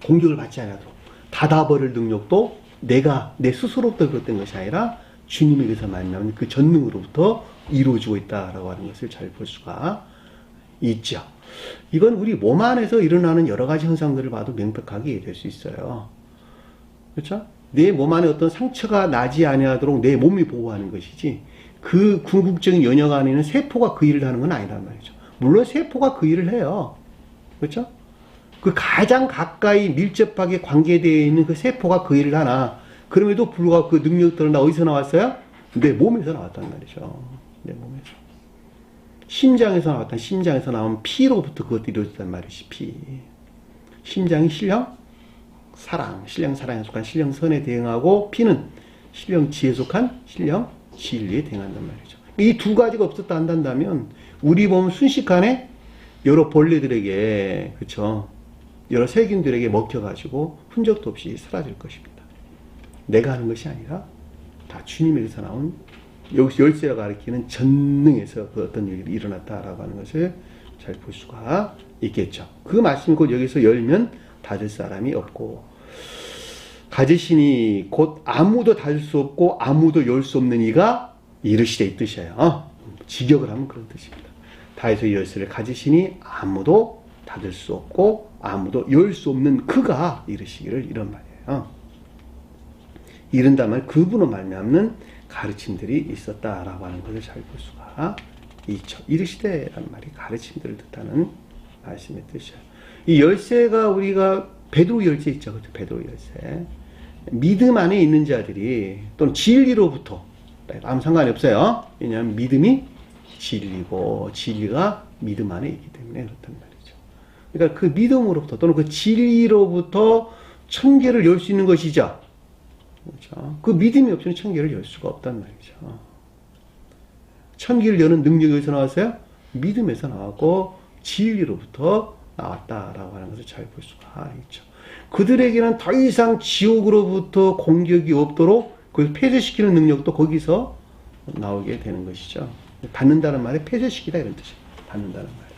Speaker 1: 공격을 받지 않도록 닫아버릴 능력도 내가 내 스스로부터 그랬던 것이 아니라 주님에게서 만나는 그 전능으로부터 이루어지고 있다라고 하는 것을 잘 볼 수가 있죠. 이건 우리 몸 안에서 일어나는 여러 가지 현상들을 봐도 명백하게 될 수 있어요. 그렇죠? 내 몸 안에 어떤 상처가 나지 아니하도록 내 몸이 보호하는 것이지, 그 궁극적인 연역 안에는 세포가 그 일을 하는 건 아니란 말이죠. 물론 세포가 그 일을 해요. 그렇죠? 그 가장 가까이 밀접하게 관계되어 있는 그 세포가 그 일을 하나, 그럼에도 불구하고 그 능력들은 어디서 나왔어요? 내 몸에서 나왔단 말이죠. 내 몸에서. 심장에서 나왔다. 심장에서 나온 피로부터 그것들이 이루어졌단 말이지. 피. 심장이 신령 사랑, 신령 사랑에 속한 신령 선에 대응하고, 피는 신령 지에 속한 신령 진리에 대응한단 말이죠. 이 두 가지가 없었다 한다면 우리 몸 순식간에 여러 벌레들에게, 그렇죠, 여러 세균들에게 먹혀가지고 흔적도 없이 사라질 것입니다. 내가 하는 것이 아니라 다 주님에게서 나온, 여기서 열쇠가 가리키는 전능에서 그 어떤 일이 일어났다라고 하는 것을 잘 볼 수가 있겠죠. 그 말씀이 곧 여기서 열면 닫을 사람이 없고, 가지시니 곧 아무도 닫을 수 없고 아무도 열 수 없는 이가 이르시되, 이 뜻이에요. 직역을 하면 그런 뜻입니다. 다윗의 열쇠를 가지시니 아무도 닫을 수 없고 아무도 열 수 없는 그가 이르시기를, 이런 말이에요. 이른다면 그분으로 말미암는 가르침들이 있었다라고 하는 것을 잘 볼 수가 있죠. 이르시되라는 말이 가르침들을 뜻하는 말씀의 뜻이에요. 이 열쇠가, 우리가 베드로 열쇠 있죠. 그렇죠? 베드로 열쇠. 믿음 안에 있는 자들이, 또는 진리로부터, 아무 상관이 없어요. 왜냐하면 믿음이 진리고 진리가 믿음 안에 있기 때문에 그렇단 말이죠. 그러니까 그 믿음으로부터, 또는 그 진리로부터 천계를 열 수 있는 것이죠. 그렇죠? 그 믿음이 없이는 천계를 열 수가 없단 말이죠. 천계를 여는 능력이 어디서 나왔어요? 믿음에서 나왔고 진리로부터 나왔다라고 하는 것을 잘 볼 수가 있죠. 그들에게는 더 이상 지옥으로부터 공격이 없도록 그걸 폐쇄시키는 능력도 거기서 나오게 되는 것이죠. 받는다는 말에 폐쇄시키다 이런 뜻이에요. 받는다는 말.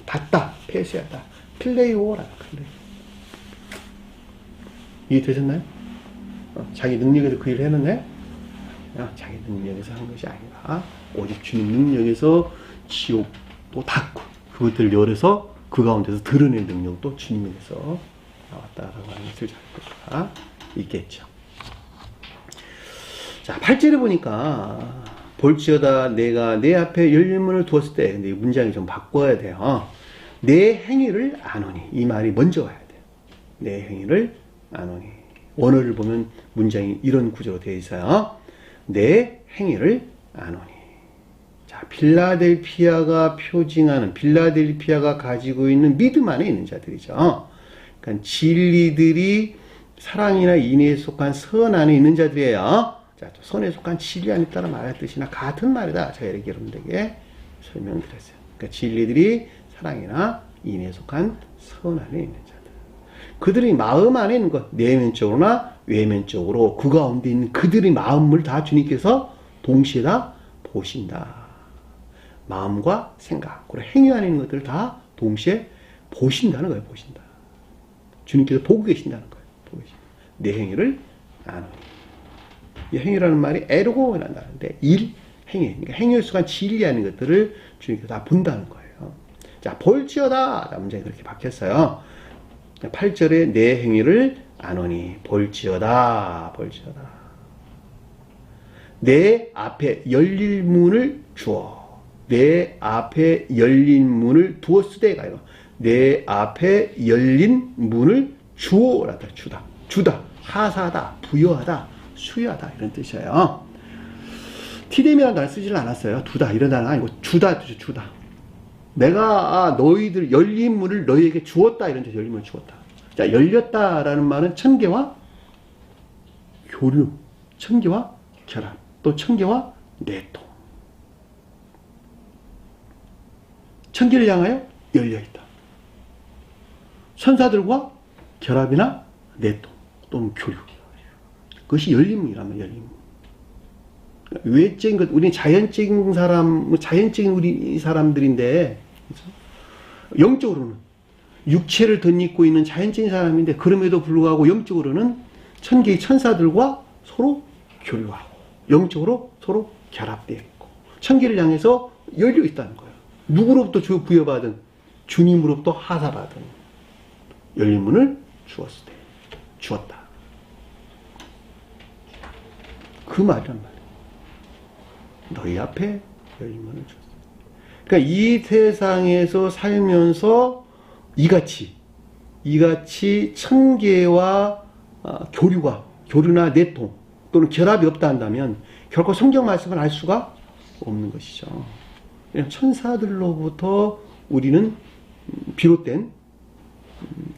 Speaker 1: 받다, 폐쇄하다. 플레이오라, 플레이. 이해되셨나요? 자기 능력에서 그 일을 해놨나요? 자기 능력에서 한 것이 아니라 오직 주님 능력에서 지옥도 닫고 그것들을 열어서 그 가운데서 드러낸 능력도 주님에서 나왔다라고 하는 것을 잘 볼 수가 있겠죠. 자, 8절에 보니까 볼지어다 내가 내 앞에 열린 문을 두었을 때, 근데 이 문장이 좀 바꿔야 돼요. 내 행위를 아노니. 이 말이 먼저 와야 돼요. 내 행위를 아노니. 원어를 보면 문장이 이런 구조로 되어 있어요. 내 행위를 아노니. 자, 빌라델피아가 표징하는, 빌라델피아가 가지고 있는 믿음 안에 있는 자들이죠. 그러니까 진리들이 사랑이나 인애에 속한 선 안에 있는 자들이에요. 자, 선에 속한 진리 안에 있다는 말의 뜻이나 같은 말이다. 제가 이렇게 여러분들에게 설명드렸어요. 그러니까 진리들이 사랑이나 인애에 속한 선 안에 있는 자들. 그들이 마음 안에 있는 것, 내면적으로나 외면적으로 그 가운데 있는 그들의 마음을 다 주님께서 동시에 다 보신다. 마음과 생각, 그리고 행위 안에 있는 것들을 다 동시에 보신다는 거예요. 보신다. 주님께서 보고 계신다는 거예요. 보고 계신다. 내 행위를 아노니. 이 행위라는 말이 에르고라는 말인데 행위. 그러니까 행위에 속한 진리 아닌 것들을 주님께서 다 본다는 거예요. 자, 볼지어다. 문장이 그렇게 바뀌었어요. 8절에 내 행위를 아노니. 볼지어다. 볼지어다. 내 앞에 열릴 문을 주어. 내 앞에 열린 문을 두었으되가 이거. 내 앞에 열린 문을 주어라다. 주다. 하사하다. 부여하다. 수여하다. 이런 뜻이에요. 티뎀이라는 단어 쓰지를 않았어요. 두다. 이런 단어가 아니고 주다. 주다. 내가 너희들 열린 문을 너희에게 주었다. 이런 뜻. 열린 문을 주었다. 자, 열렸다라는 말은 천계와 교류, 천계와 결합, 또 천계와 내통. 천계를 향하여 열려있다. 천사들과 결합이나 내통 또는 교류. 그것이 열림이라면 열림. 외적인 것, 우리는 자연적인 사람, 자연적인 우리 사람들인데, 그렇죠? 영적으로는 육체를 덧입고 있는 자연적인 사람인데, 그럼에도 불구하고 영적으로는 천개의 천사들과 서로 교류하고, 영적으로 서로 결합되어 있고, 천개를 향해서 열려 있다는 거예요. 누구로부터 부여받은, 주님으로부터 하사받은 열린 문을 주었다. 그 말이란 말이에요. 너희 앞에 열린 문을 주었다. 그러니까 이 세상에서 살면서 이같이 천계와 교류나 내통 또는 결합이 없다 한다면 결코 성경 말씀을 알 수가 없는 것이죠. 천사들로부터 우리는 비롯된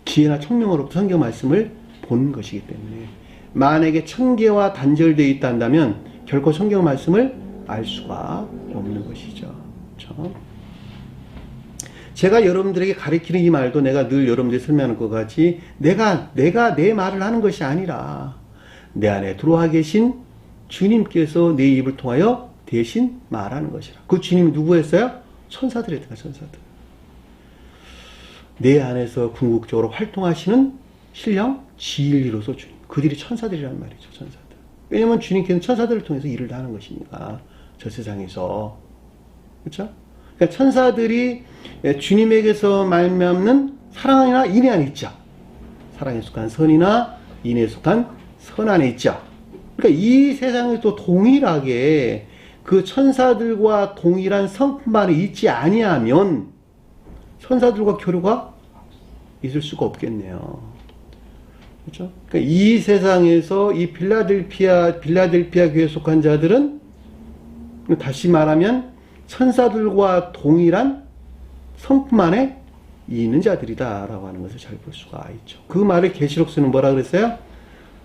Speaker 1: 지혜나 총명으로부터 성경 말씀을 본 것이기 때문에 만약에 천계와 단절되어 있다 한다면 결코 성경 말씀을 알 수가 없는 것이죠. 그렇죠? 제가 여러분들에게 가르치는 이 말도 내가 늘 여러분들이 설명하는 것 같이 내가 내 말을 하는 것이 아니라 내 안에 들어와 계신 주님께서 내 입을 통하여 대신 말하는 것이라. 그 주님이 누구였어요? 천사들이었다. 천사들. 내 안에서 궁극적으로 활동하시는 신령 진리로서 주님. 그들이 천사들이란 말이죠. 천사들. 왜냐하면 주님께서는 천사들을 통해서 일을 다 하는 것이니까. 저 세상에서. 그렇죠? 그러니까 천사들이 주님에게서 말미암는 사랑이나 인애 안에 있죠. 사랑에 속한 선이나 인애에 속한 선 안에 있죠. 그러니까 이 세상에도 동일하게 그 천사들과 동일한 성품만에 있지 아니하면 천사들과 교류가 있을 수가 없겠네요. 그렇죠? 그러니까 이 세상에서 이 빌라델피아 교회에 속한 자들은 다시 말하면 천사들과 동일한 성품 안에 있는 자들이다라고 하는 것을 잘 볼 수가 있죠. 그 말을 계시록서는 뭐라 그랬어요?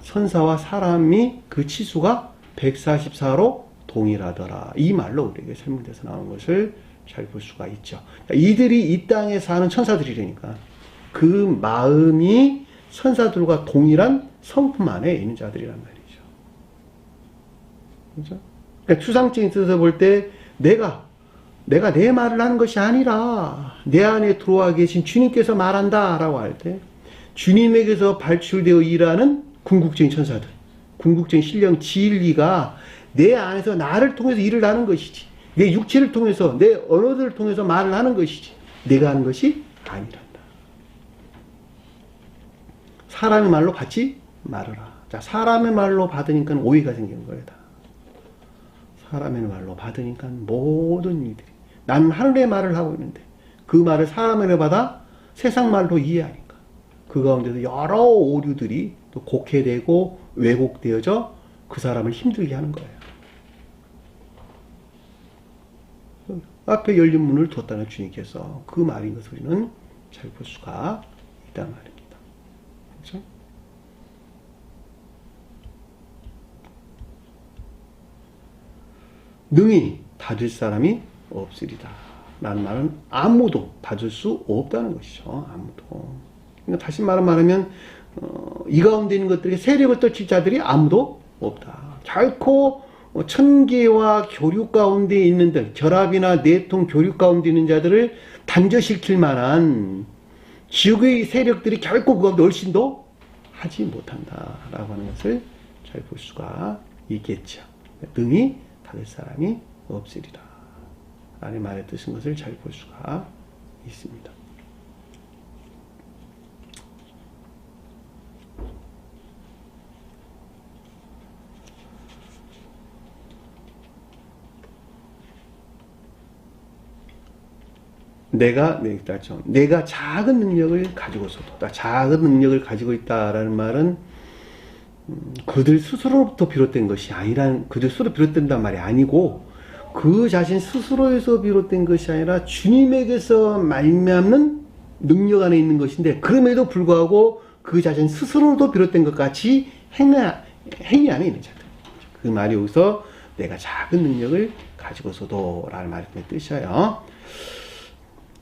Speaker 1: 천사와 사람이 그 치수가 144로 동일하더라. 이 말로 우리에게 설명돼서 나오는 것을 잘 볼 수가 있죠. 이들이 이 땅에 사는 천사들이라니까 그 마음이 천사들과 동일한 성품 안에 있는 자들이란 말이죠. 그렇죠? 그러니까 추상적인 뜻에서 볼 때 내가 내가 내 말을 하는 것이 아니라 내 안에 들어와 계신 주님께서 말한다 라고 할 때 주님에게서 발출되어 일하는 궁극적인 천사들, 궁극적인 신령 진리가 내 안에서 나를 통해서 일을 하는 것이지, 내 육체를 통해서, 내 언어들을 통해서 말을 하는 것이지 내가 하는 것이 아니란다. 사람의 말로 받지 말아라. 자, 사람의 말로 받으니까 오해가 생기는 거예요. 다. 사람의 말로 받으니까 모든 이들이, 난 하늘의 말을 하고 있는데 그 말을 사람의 받아 세상 말로 이해하니까 그 가운데서 여러 오류들이 또 곡해되고 왜곡되어져 그 사람을 힘들게 하는 거예요. 앞에 열린 문을 뒀다는 주님께서 그 말인 것을 우리는 잘 볼 수가 있단 말입니다. 그렇죠? 능히 닫을 사람이 없으리다 라는 말은 아무도 닫을 수 없다는 것이죠. 아무도. 그러니까 다시 말하면 이 가운데 있는 것들에게 세력을 떨칠 자들이 아무도 없다. 결코 천계와 교류 가운데 있는 결합이나 내통 교류 가운데 있는 자들을 단절시킬 만한 지옥의 세력들이 결코 그 가운데 얼씬도 하지 못한다라고 하는 것을 잘 볼 수가 있겠죠. 능히 닫을 사람이 없으리라 라는 말의 뜻인 것을 잘 볼 수가 있습니다. 내가 작은 능력을 가지고서도, 작은 능력을 가지고 있다라는 말은 그들 스스로부터 비롯된 것이 아니란, 그들 스스로 비롯된단 말이 아니고 그 자신 스스로에서 비롯된 것이 아니라 주님에게서 말미암는 능력 안에 있는 것인데, 그럼에도 불구하고 그 자신 스스로도 비롯된 것 같이 행위 안에 있는 자들. 그 말이 여기서 내가 작은 능력을 가지고서도 라는 말의 뜻이에요.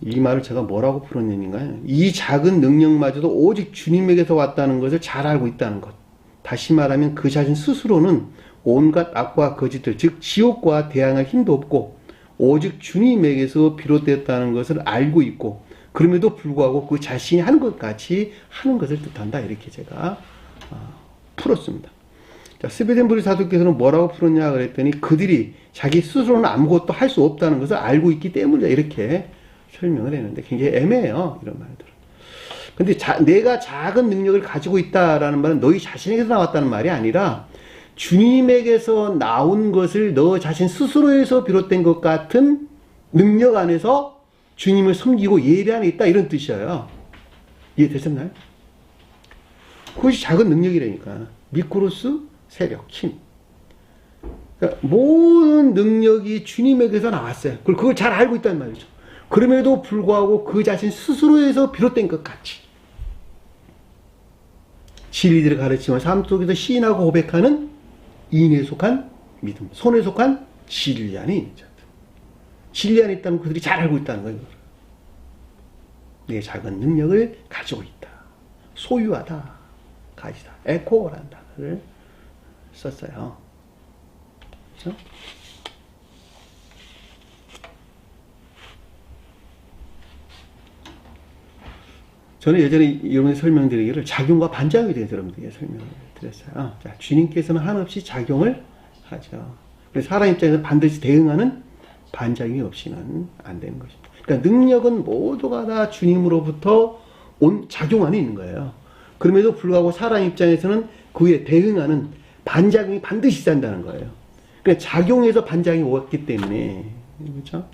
Speaker 1: 이 말을 제가 뭐라고 풀었냐면요, 이 작은 능력마저도 오직 주님에게서 왔다는 것을 잘 알고 있다는 것. 다시 말하면 그 자신 스스로는 온갖 악과 거짓들, 즉 지옥과 대항할 힘도 없고 오직 주님에게서 비롯되었다는 것을 알고 있고, 그럼에도 불구하고 그 자신이 하는 것 같이 하는 것을 뜻한다. 이렇게 제가 풀었습니다. 자, 스베덴부리 사도께서는 뭐라고 풀었냐 그랬더니 그들이 자기 스스로는 아무것도 할 수 없다는 것을 알고 있기 때문이다. 이렇게 설명을 했는데 굉장히 애매해요. 이런 말들. 근데 내가 작은 능력을 가지고 있다라는 말은 너희 자신에게서 나왔다는 말이 아니라 주님에게서 나온 것을 너 자신 스스로에서 비롯된 것 같은 능력 안에서 주님을 섬기고 예배 안에 있다. 이런 뜻이에요. 이해되셨나요? 그것이 작은 능력이라니까. 미크로스 세력, 힘. 그러니까 모든 능력이 주님에게서 나왔어요. 그걸 잘 알고 있다는 말이죠. 그럼에도 불구하고 그 자신 스스로에서 비롯된 것 같이 진리들을 가르치며 삶 속에서 시인하고 고백하는 인에 속한 믿음, 손에 속한 진리 안에 있는 자들. 진리 안에 있다는 그들이 잘 알고 있다는 거예요. 내 작은 능력을 가지고 있다. 소유하다. 가지다. 에코라는 단어를 썼어요. 그렇죠? 저는 예전에 여러분이 설명드리기를 작용과 반작용에 대해서 여러분들에게 설명을 드렸어요. 자, 주님께서는 한없이 작용을 하죠. 그래서 사람 입장에서 반드시 대응하는 반작용이 없이는 안 되는 것입니다. 그러니까 능력은 모두가 다 주님으로부터 온 작용 안에 있는 거예요. 그럼에도 불구하고 사람 입장에서는 그에 대응하는 반작용이 반드시 있다는 거예요. 그러니까 작용에서 반작용이 왔기 때문에, 그렇죠?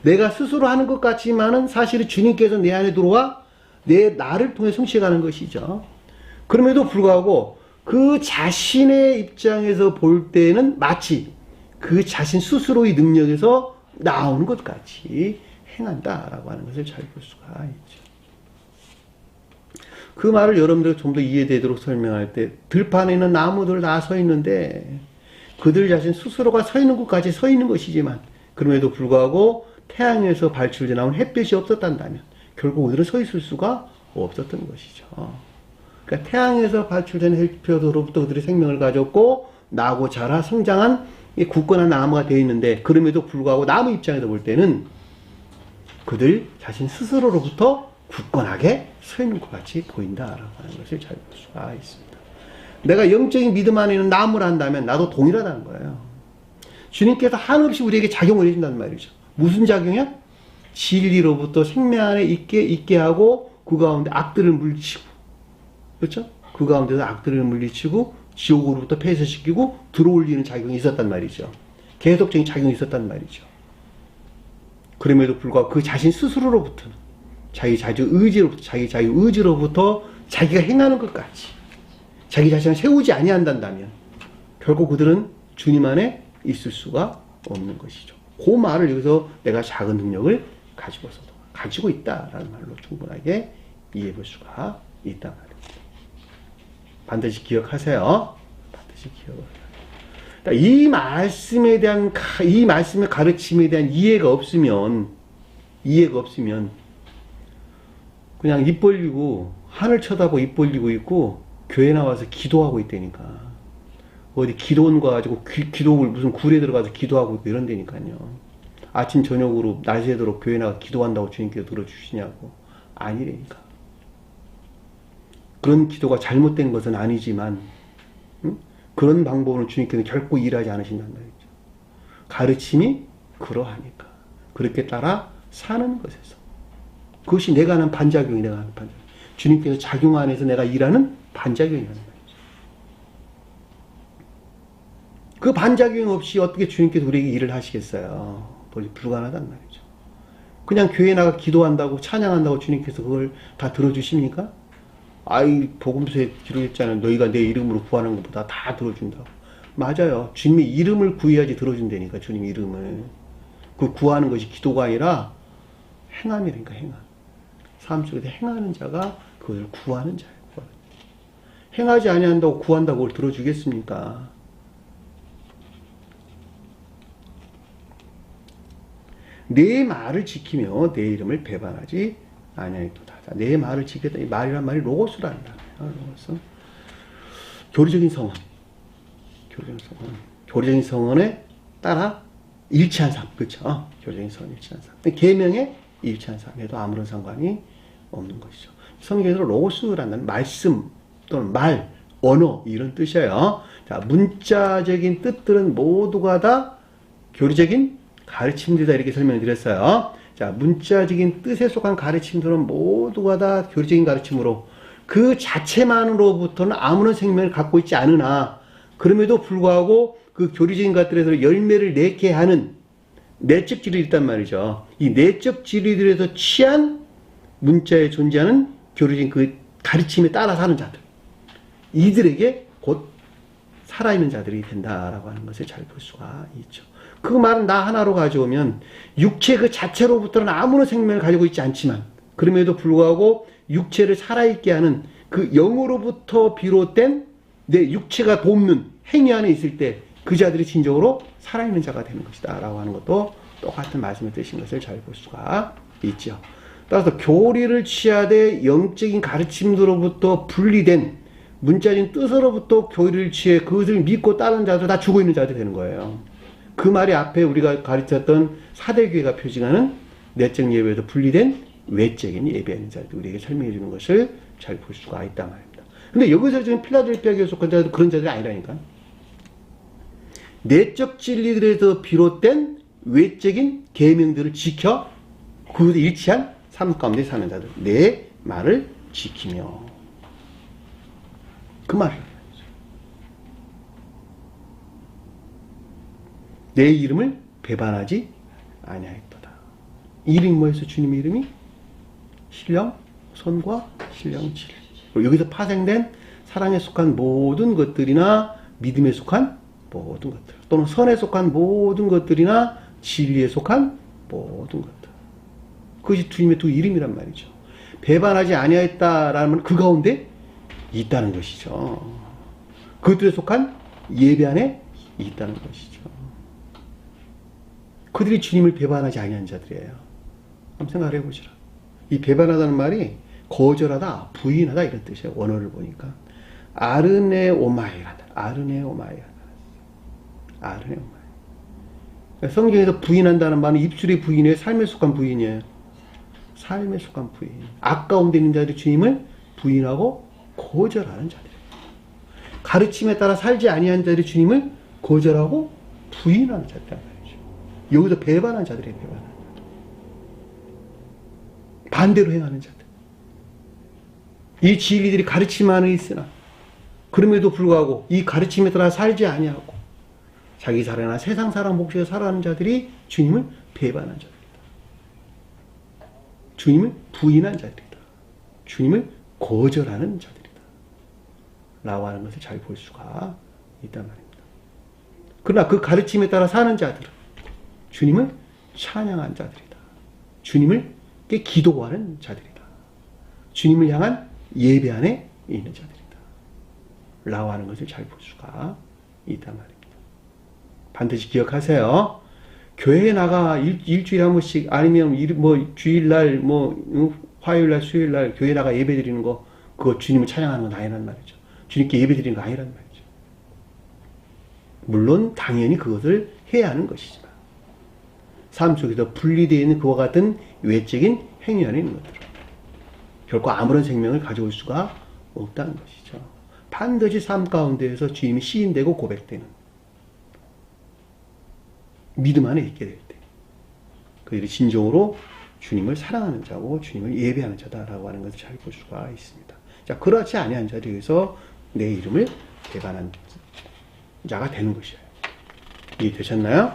Speaker 1: 내가 스스로 하는 것 같지만은 사실은 주님께서 내 안에 들어와 나를 통해 성취해가는 것이죠. 그럼에도 불구하고 그 자신의 입장에서 볼 때는 마치 그 자신 스스로의 능력에서 나오는 것 같이 행한다라고 하는 것을 잘 볼 수가 있죠. 그 말을 여러분들 좀 더 이해되도록 설명할 때, 들판에는 나무들 다 서 있는데 그들 자신 스스로가 서 있는 곳까지 서 있는 것이지만 그럼에도 불구하고 태양에서 발출돼 나온 햇볕이 없었단다면 결국 그들은 서 있을 수가 없었던 것이죠. 그러니까 태양에서 발출된 햇볕으로부터 그들이 생명을 가졌고 나고 자라 성장한 굳건한 나무가 되어 있는데, 그럼에도 불구하고 나무 입장에서 볼 때는 그들 자신 스스로로부터 굳건하게 서 있는 것 같이 보인다라고 하는 것을 잘 볼 수가 있습니다. 내가 영적인 믿음 안에 있는 나무라 한다면 나도 동일하다는 거예요. 주님께서 한없이 우리에게 작용을 해준다는 말이죠. 무슨 작용이야? 진리로부터 생명 안에 있게 하고 그 가운데 악들을 물리치고, 그렇죠? 그 가운데서 악들을 물리치고 지옥으로부터 폐쇄시키고 들어올리는 작용이 있었단 말이죠. 계속적인 작용이 있었단 말이죠. 그럼에도 불구하고 그 자신 스스로로부터는 자기 자유 의지로부터 자기가 행하는 것까지 자기 자신을 세우지 아니한다면 결국 그들은 주님 안에 있을 수가 없는 것이죠. 그 말을 여기서 내가 작은 능력을 가지고 있다라는 말로 충분하게 이해해 볼 수가 있단 말입니다. 반드시 기억하세요. 반드시 기억하세요. 이 말씀에 대한, 이 말씀의 가르침에 대한 이해가 없으면 그냥 입 벌리고 하늘 쳐다보고 입 벌리고 있고 교회 나와서 기도하고 있다니까. 어디 기도원 가가지고 기도를 무슨 굴에 들어가서 기도하고 있고 이런 데니까요. 아침 저녁으로 낮에도록 교회 나가 기도한다고 주님께서 들어주시냐고. 아니라니까. 그런 기도가 잘못된 것은 아니지만 그런 방법으로 주님께서는 결코 일하지 않으신단 말이죠. 가르침이 그러하니까 그렇게 따라 사는 것에서 그것이 내가 하는 반작용이 내가 하는 반작용. 주님께서 작용 안에서 내가 일하는 반작용이라는 말이죠. 그 반작용 없이 어떻게 주님께서 우리에게 일을 하시겠어요? 불가능하단 말이죠. 그냥 교회 나가 기도한다고 찬양한다고 주님께서 그걸 다 들어주십니까? 아이 복음서에 기록했잖아요. 너희가 내 이름으로 구하는 것보다 다 들어준다고. 맞아요. 주님의 이름을 구해야지 들어준다니까. 주님 이름을. 그 구하는 것이 기도가 아니라 행함이라니까. 행함. 삶 속에서 행하는 자가 그것을 구하는 자예요. 행하지 아니한다고 구한다고 그걸 들어주겠습니까? 내 말을 지키며 내 이름을 배반하지 아니하리로다. 내 말을 지켰다. 이 말이란 말이 로고스란다. 로고스. 교리적인 성원. 교리적인 성원에 따라 일치한 삶. 그렇죠? 교리적인 성원 일치한 삶. 계명에 일치한 삶에도 아무런 상관이 없는 것이죠. 성경에서 로고스라는 말씀 또는 말, 언어 이런 뜻이에요. 자, 문자적인 뜻들은 모두가 다 교리적인 가르침들이다 이렇게 설명을 드렸어요. 자, 문자적인 뜻에 속한 가르침들은 모두가 다 교리적인 가르침으로 그 자체만으로부터는 아무런 생명을 갖고 있지 않으나 그럼에도 불구하고 그 교리적인 것들에서 열매를 맺게 하는 내적 진리들이 있단 말이죠. 이 내적 진리들에서 취한 문자에 존재하는 교리적인 그 가르침에 따라 사는 자들, 이들에게 곧 살아있는 자들이 된다라고 하는 것을 잘 볼 수가 있죠. 그 말은 나 하나로 가져오면 육체 그 자체로부터는 아무런 생명을 가지고 있지 않지만 그럼에도 불구하고 육체를 살아있게 하는 그 영으로부터 비롯된 내 육체가 돕는 행위 안에 있을 때 그 자들이 진정으로 살아있는 자가 되는 것이다 라고 하는 것도 똑같은 말씀을 뜻인 것을 잘 볼 수가 있죠. 따라서 교리를 취하되 영적인 가르침으로부터 분리된 문자적인 뜻으로부터 교리를 취해 그것을 믿고 따르는 자들 다 죽어 있는 자들이 되는 거예요. 그 말이 앞에 우리가 가르쳤던 사대교회가 표징하는 내적 예배에서 분리된 외적인 예배하는 자들 우리에게 설명해 주는 것을 잘 볼 수가 있단 말입니다. 근데 여기서 지금 필라델피아 교회 속한 자들도 그런 자들이 아니라니까. 내적 진리들에서 비롯된 외적인 계명들을 지켜 그것에 일치한 삶 가운데 사는 자들. 내 말을 지키며. 그 말이에요. 내 이름을 배반하지 아니하였도다. 이름이 뭐였어? 주님의 이름이? 신령, 선과 신령, 질. 여기서 파생된 사랑에 속한 모든 것들이나 믿음에 속한 모든 것들 또는 선에 속한 모든 것들이나 진리에 속한 모든 것들. 그것이 주님의 두 이름이란 말이죠. 배반하지 아니하였다라는 그 가운데 있다는 것이죠. 그것들에 속한 예배 안에 있다는 것이죠. 그들이 주님을 배반하지 아니한 자들이에요. 한번 생각을 해보시라. 이 배반하다는 말이 거절하다, 부인하다 이런 뜻이에요. 원어를 보니까. 아르네오마이라다. 아르네오마이. 아르네오마이. 성경에서 부인한다는 말은 입술의 부인이에요? 삶에 속한 부인이에요? 삶에 속한 부인. 악 가운데 있는 자들이 주님을 부인하고 거절하는 자들이에요. 가르침에 따라 살지 아니한 자들이 주님을 거절하고 부인하는 자들이란 말이죠. 여기서 배반한 자들이에요. 배반하는 자들. 반대로 행하는 자들. 이 진리들이 가르침 안에 있으나 그럼에도 불구하고 이 가르침에 따라 살지 아니하고 자기 사랑이나 세상 사랑 목적에 살아가는 자들이 주님을 배반한 자들이다. 주님을 부인한 자들이다. 주님을 거절하는 자들이다. 라고 하는 것을 잘 볼 수가 있단 말입니다. 그러나 그 가르침에 따라 사는 자들은 주님을 찬양한 자들이다. 주님을 기도하는 자들이다. 주님을 향한 예배 안에 있는 자들이다. 라고 하는 것을 잘 볼 수가 있단 말입니다. 반드시 기억하세요. 교회에 나가 일주일에 한 번씩 아니면 주일날 화요일날 수요일날 교회 나가 예배 드리는 거 그거 주님을 찬양하는 건 아니란 말이죠. 주님께 예배 드리는 거 아니란 말이죠. 물론 당연히 그것을 해야 하는 것이지만 삶 속에서 분리되어 있는 그와 같은 외적인 행위 안에 있는 것들은 결코 아무런 생명을 가져올 수가 없다는 것이죠. 반드시 삶 가운데에서 주님이 시인되고 고백되는 믿음 안에 있게 될 때 그들이 진정으로 주님을 사랑하는 자고 주님을 예배하는 자다라고 하는 것을 잘 볼 수가 있습니다. 자, 그렇지 아니한 자에 의해서 내 이름을 배반한 자가 되는 것이에요. 이해되셨나요?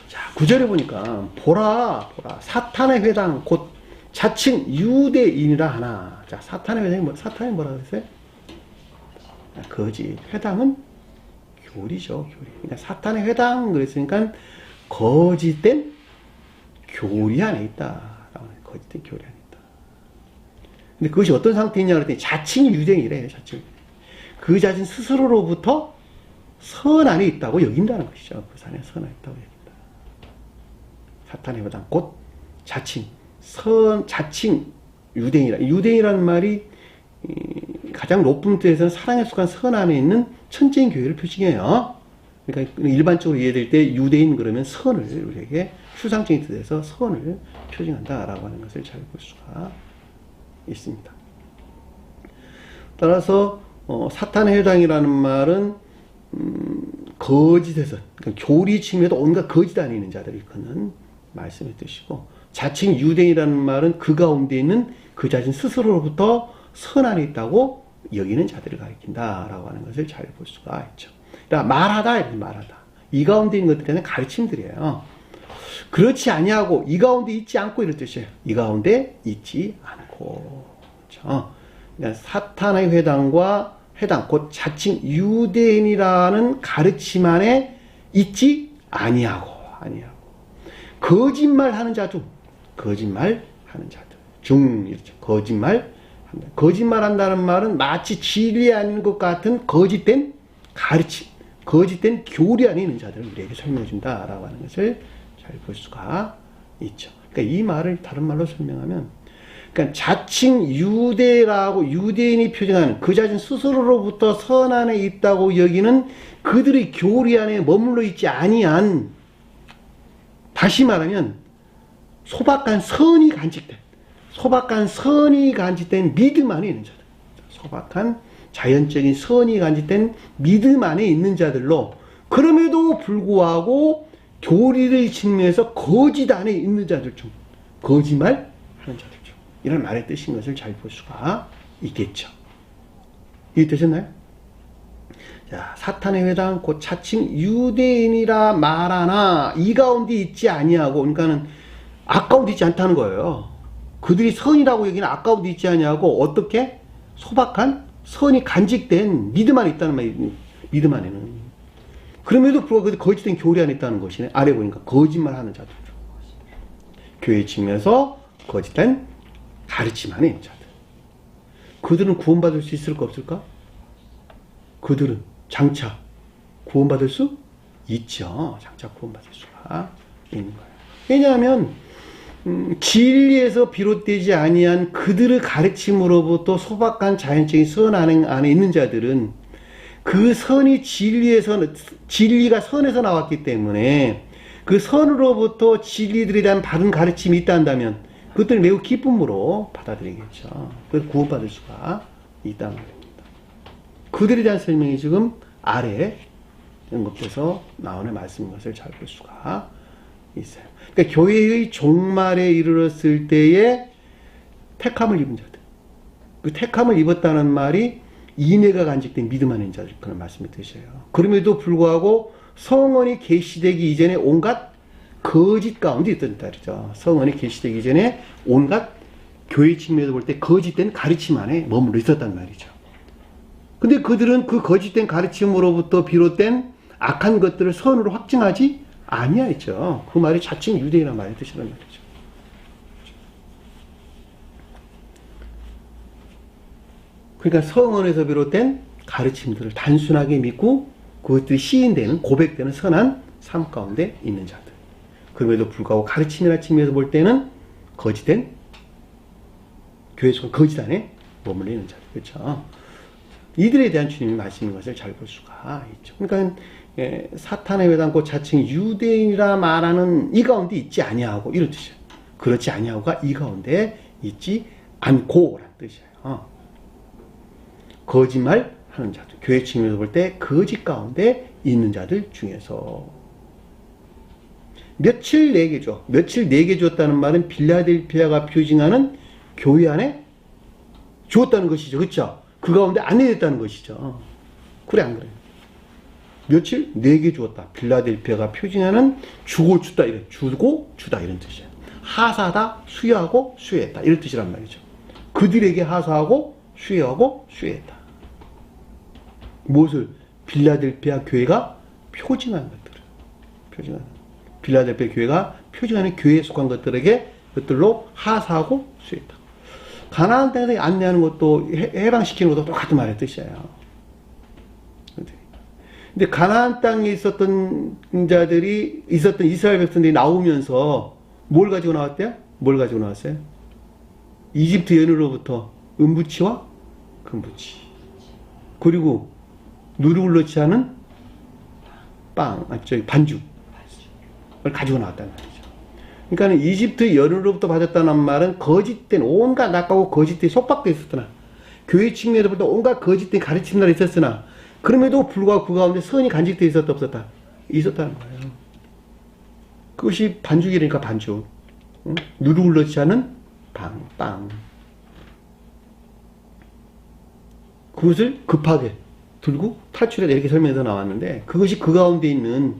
Speaker 1: 자, 9절에 보니까 보라 사탄의 회당 곧 자칭 유대인이라 하나. 자, 사탄의 회당이 사탄이 뭐라 그랬어요? 거짓. 회당은 교리죠, 교리. 그러니까 사탄의 회당 그랬으니까 거짓된 교리 안에 있다. 거짓된 교리 안에 있다. 근데 그것이 어떤 상태이냐 그랬더니 자칭 유대인이래요, 자칭. 그 자신 스스로로부터 선 안에 있다고 여긴다는 것이죠. 그 산에 선 안에 있다고 여긴다. 사탄의 회당 곧 자칭. 자칭 유대인이라. 유대인이라는 말이 가장 높은 뜻에서는 사랑에 속한 선 안에 있는 천지인 교회를 표시해요. 그러니까 일반적으로 이해될 때 유대인 그러면 선을 우리에게 추상적인 뜻에서 선을 표징한다라고 하는 것을 잘 볼 수가 있습니다. 따라서 사탄의 회당이라는 말은 거짓에서 그러니까 교리 측면에도 온갖 거짓 안에 있는 자들을 일컫는 말씀의 뜻이고 자칭 유대인이라는 말은 그 가운데 있는 그 자신 스스로로부터 선 안에 있다고 여기는 자들을 가리킨다라고 하는 것을 잘 볼 수가 있죠. 그러니까 말하다. 이 가운데 있는 것들에는 가르침들이에요. 그렇지 아니하고 이 가운데 있지 않고 이런 뜻이에요. 이 가운데 있지 않고. 그렇죠? 그러니까 사탄의 회당과 회당 곧 자칭 유대인이라는 가르침 안에 있지 아니하고. 거짓말하는 자도 거짓말하는 자들 이렇죠. 거짓말한다는 말은 마치 진리 아닌 것 같은 거짓된 가르침, 거짓된 교리 안에 있는 자들을 우리에게 설명해 준다라고 하는 것을 잘 볼 수가 있죠. 그러니까 이 말을 다른 말로 설명하면, 그러니까 자칭 유대인이 표정하는 그 자신 스스로로부터 선 안에 있다고 여기는 그들의 교리 안에 머물러 있지 아니한, 다시 말하면 소박한 선이 간직된 믿음 안에 있는 자들. 소박한 자연적인 선이 간직된 믿음 안에 있는 자들로, 그럼에도 불구하고 교리의 측면에서 거짓 안에 있는 자들 중, 거짓말 하는 자들 중, 이런 말의 뜻인 것을 잘 볼 수가 있겠죠. 이해되셨나요? 자, 사탄의 회당 곧 자칭 유대인이라 말하나 이 가운데 있지 아니하고, 그러니까는 악 가운데 있지 않다는 거예요. 그들이 선이라고 여기는 악 가운데 있지 아니하고 어떻게 소박한 선이 간직된 믿음 안에 있다는 말이에요. 믿음 안에는. 그럼에도 불구하고 거짓된 교리 안에 있다는 것이네. 아래 보니까 거짓말하는 자들. 교회 측면에서 거짓된 가르침 안에 있는 자들. 그들은 구원받을 수 있을까 없을까? 그들은 장차 구원받을 수 있죠. 장차 구원받을 수가 있는 거예요. 왜냐하면 진리에서 비롯되지 아니한 그들의 가르침으로부터 소박한 자연적인 선 안에 있는 자들은 그 선이 진리가 선에서 나왔기 때문에 그 선으로부터 진리들에 대한 바른 가르침이 있다 한다면 그것들을 매우 기쁨으로 받아들이겠죠. 그래서 구원받을 수가 있단 말입니다. 그들에 대한 설명이 지금 아래 언급돼서 나오는 말씀인 것을 잘 볼 수가 있어요. 그러니까 교회의 종말에 이르렀을 때에 택함을 입은 자들, 그 택함을 입었다는 말이 인애가 간직된 믿음 안에 있는 자들, 그런 말씀이 뜻이에요. 그럼에도 불구하고 성언이 계시되기 이전에 온갖 거짓 가운데 있던 자들이죠. 성언이 계시되기 이전에 온갖 교회 측면에서 볼 때 거짓된 가르침 안에 머물러 있었단 말이죠. 근데 그들은 그 거짓된 가르침으로부터 비롯된 악한 것들을 선으로 확증하지 아니하였죠. 그 말이 자칭 유대인이라는 말의 뜻이란 말이죠. 그러니까 성언에서 비롯된 가르침들을 단순하게 믿고 그것들이 시인되는, 고백되는 선한 삶 가운데 있는 자들. 그럼에도 불구하고 가르침이나 측면에서 볼 때는 거짓된 교회 속 거짓 안에 머물러 있는 자들. 그렇죠? 이들에 대한 주님이 말씀인 것을 잘 볼 수가 있죠. 그러니까 사탄의 회당고 자칭 유대인이라 말하는 이 가운데 있지 아니하고 이런 뜻이에요. 그렇지 아니하고가 이 가운데 있지 않고라는 뜻이에요. 거짓말 하는 자들, 교회 측면에서 볼 때 거짓 가운데 있는 자들 중에서 며칠 내게 줘. 며칠 내게 줬다는 말은 빌라델피아가 표징하는 교회 안에 주었다는 것이죠. 그렇죠? 그 가운데 안 내렸다는 것이죠. 그래 안 그래요? 며칠 내게 주었다. 빌라델피아가 표징하는 주고 주다 이런 주고 주다 이런 뜻이에요. 하사하다, 수여하고 수여했다 이런 뜻이란 말이죠. 그들에게 하사하고 수여하고 수여했다. 무엇을? 빌라델피아 교회가 표징한 것들을 표징하는 빌라델피아 교회가 표징하는 교회에 속한 것들에게 그것들로 하사하고 수여했다. 가나안 땅에 안내하는 것도 해방시키는 것도 똑같은 말의 뜻이에요. 근데 가나안 땅에 있었던 자들이 있었던 이스라엘 백성들이 나오면서 뭘 가지고 나왔대요? 뭘 가지고 나왔어요? 이집트 연으로부터 은부치와 금부치 그리고 누룩을 넣지 않은 반죽을 가지고 나왔다는 말이죠. 그러니까 이집트 연으로부터 받았다는 말은 거짓된 온갖 낙하고 거짓된 속박도 있었으나 교회 측면에서 볼 때 온갖 거짓된 가르침들이 있었으나 그럼에도 불구하고 그 가운데 선이 간직되어 있었다 없었다? 있었다는 거예요. 그것이 반죽이니까 반죽. 응? 누룩을 넣지 않은 빵. 그것을 급하게 들고 탈출해다 이렇게 설명해서 나왔는데 그것이 그 가운데 있는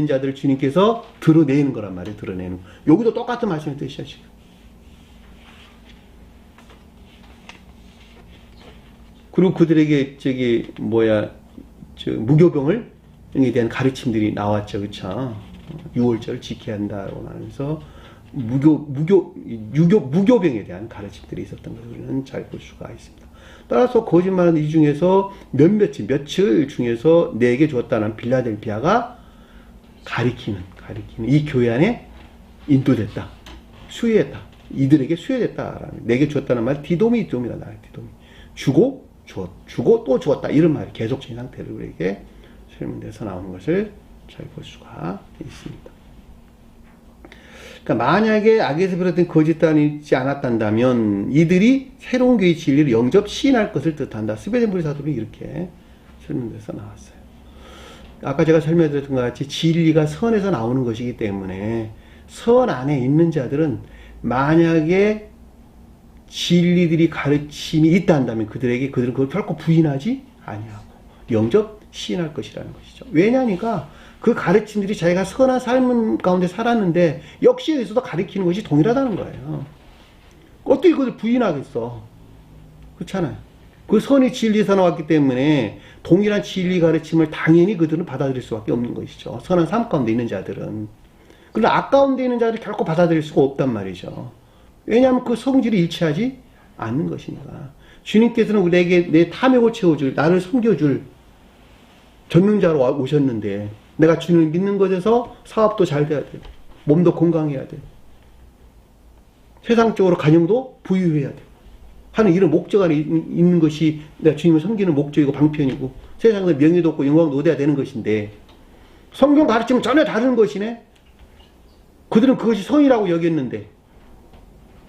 Speaker 1: 자들을 주님께서 드러내는 거란 말이에요. 드러내는. 여기도 똑같은 말씀의 뜻이야 지금. 그리고 그들에게 무교병에 대한 가르침들이 나왔죠. 그쵸? 6월절을 지켜야 한다고 하면서 무교병에 대한 가르침들이 있었던 것을 우리는 잘 볼 수가 있습니다. 따라서 거짓말은 이 중에서 며칠 중에서 내게 주었다는 빌라델피아가 가리키는 이 교회 안에 인도됐다. 수혜했다. 이들에게 수혜됐다라는 내게 주었다는 말 디도미라는 말 디도미. 주고 또 주었다. 이런 말이 계속적인 상태를 우리에게 설명돼서 나오는 것을 잘 볼 수가 있습니다. 그러니까 만약에 악에서 비롯된 거짓단이 있지 않았단다면 이들이 새로운 교회의 진리를 영접 시인할 것을 뜻한다. 스베덴부리 사도는 이렇게 설명돼서 나왔어요. 아까 제가 설명드렸던 것 같이 진리가 선에서 나오는 것이기 때문에 선 안에 있는 자들은 만약에 진리들이 가르침이 있다 한다면 그들은 그걸 결코 부인하지 아니하고 영접 시인할 것이라는 것이죠. 왜냐니까 그 가르침들이 자기가 선한 삶 가운데 살았는데 역시 여기서도 가르치는 것이 동일하다는 거예요. 어떻게 그걸 부인하겠어? 그렇잖아요. 그 선이 진리에서 나왔기 때문에 동일한 진리 가르침을 당연히 그들은 받아들일 수밖에 없는 것이죠. 선한 삶 가운데 있는 자들은. 그러나 악 가운데 있는 자들은 결코 받아들일 수가 없단 말이죠. 왜냐하면 그 성질이 일치하지 않는 것이니까. 주님께서는 우리에게 내 탐욕을 채워줄, 나를 섬겨줄 전능자로 오셨는데 내가 주님을 믿는 것에서 사업도 잘 돼야 돼. 몸도 건강해야 돼. 세상적으로 가정도 부유해야 돼. 하는 이런 목적 안에 있는 것이 내가 주님을 섬기는 목적이고 방편이고 세상에서 명예도 없고 영광도 얻어야 되는 것인데 성경 가르침은 전혀 다른 것이네. 그들은 그것이 선이라고 여겼는데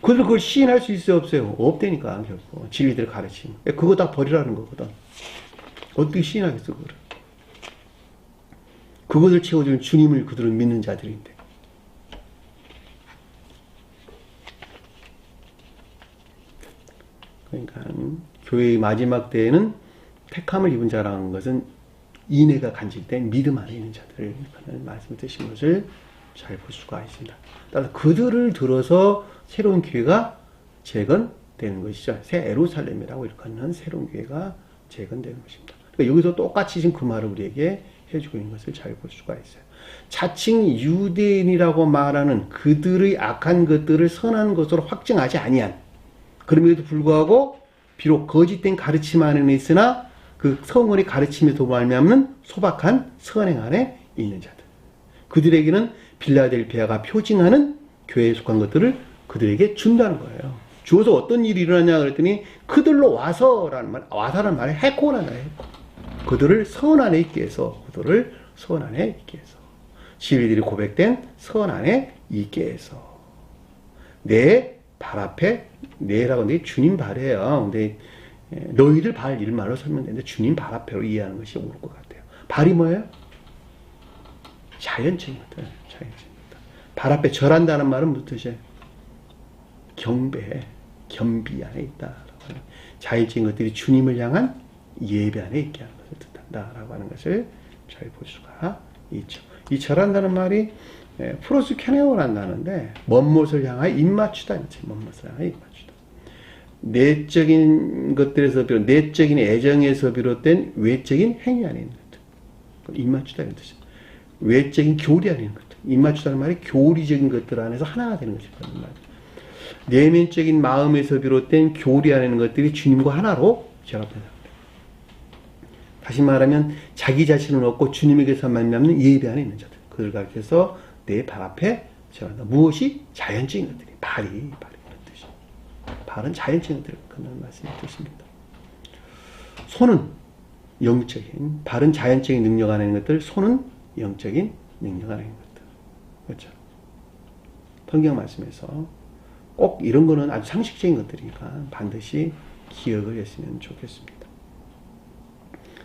Speaker 1: 그들은 그걸 시인할 수 있어요 없어요? 없다니까. 결국 진리들을 가르침 그거 다 버리라는 거거든. 어떻게 시인하겠어 그거를. 그것을 채워주는 주님을 그들은 믿는 자들인데. 그러니까 교회의 마지막 때에는 택함을 입은 자라는 것은 인애가 간직된 믿음 안에 있는 자들을 하는 말씀을 드신 것을 잘 볼 수가 있습니다. 따라서 그들을 들어서 새로운 교회가 재건되는 것이죠. 새 예루살렘이라고 일컫는 새로운 교회가 재건되는 것입니다. 그러니까 여기서 똑같이 지금 그 말을 우리에게 해주고 있는 것을 잘 볼 수가 있어요. 자칭 유대인이라고 말하는 그들의 악한 것들을 선한 것으로 확증하지 아니한, 그럼에도 불구하고 비록 거짓된 가르침 안에 있으나 그 성언의 가르침에도 말미암는 소박한 선행 안에 있는 자들, 그들에게는 빌라델피아가 표징하는 교회에 속한 것들을 그들에게 준다는 거예요. 주어서 어떤 일이 일어나냐 그랬더니 그들로 와서라는 말, 와서라는 말에 해코라는 거예요. 그들을 선 안에 있게 해서, 그들을 선 안에 있게 해서, 진리들이 고백된 선 안에 있게 해서, 내 발 앞에, 내라고 하는데 주님 발이에요. 근데 너희들 발 이런 말로 설명되는데 주님 발 앞에로 이해하는 것이 옳을 것 같아요. 발이 뭐예요? 자연적인 것들, 자연적인 것들. 발 앞에 절한다는 말은 무슨 뜻이에요? 경배, 겸비 안에 있다. 자연적인 것들이 주님을 향한 예배 안에 있게 하는 것을 뜻한다라고 하는 것을 잘 볼 수가 있죠. 이 절한다는 말이 프로스 캐네오라는 단어인데 멋못을 향하여 입맞추다. 멋못을 향하여 입맞추다. 내적인 것들에서 비롯, 내적인 애정에서 비롯된 외적인 행위 안에 있는 것들. 입맞추다 이런 뜻이죠. 외적인 교리 안에 있는 것들. 입맞추다는 말이 교리적인 것들 안에서 하나가 되는 것이 그런 말이죠. 내면적인 마음에서 비롯된 교리 안에 있는 것들이 주님과 하나로 결합된다. 다시 말하면 자기 자신을 얻고 주님에게서 만나는 예배 안에 있는 자들, 그들 가르쳐서 내 발 앞에 절한다. 무엇이? 자연적인 것들이. 발이 이런 뜻이죠. 발은 자연적인 것들을 그런 말씀의 뜻입니다. 손은 영적인, 발은 자연적인 능력 안에 있는 것들, 손은 영적인 능력 안에 있는 것들. 그렇죠? 성경 말씀에서 꼭 이런 거는 아주 상식적인 것들이니까 반드시 기억을 했으면 좋겠습니다.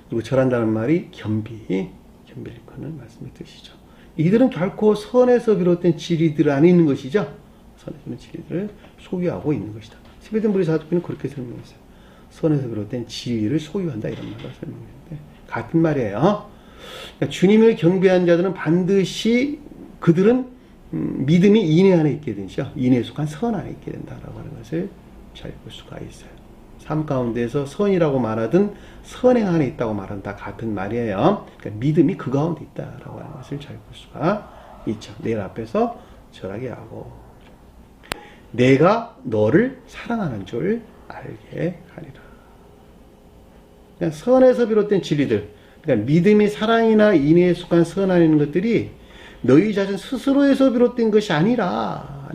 Speaker 1: 그리고 절한다는 말이 겸비를 일컫는 말씀의 뜻이죠. 이들은 결코 선에서 비롯된 진리들 안에 있는 것이죠. 선에서 비롯된 진리들을 소유하고 있는 것이다. 스베덴부리 사도기는 그렇게 설명했어요. 선에서 비롯된 진리를 소유한다 이런 말로 설명했는데 같은 말이에요. 그러니까 주님을 경배한 자들은 반드시 그들은 믿음이 인애 안에 있게 되죠. 인애에 속한 선 안에 있게 된다라고 하는 것을 잘 볼 수가 있어요. 삶 가운데서 선이라고 말하든 선행 안에 있다고 말하든 다 같은 말이에요. 그러니까 믿음이 그 가운데 있다라고 하는 것을 잘 볼 수가 있죠. 내 앞에서 절하게 하고 내가 너를 사랑하는 줄 알게 하리라. 그냥 선에서 비롯된 진리들, 그러니까 믿음이 사랑이나 인애에 속한 선 안에 있는 것들이 너희 자신 스스로에서 비롯된 것이 아니라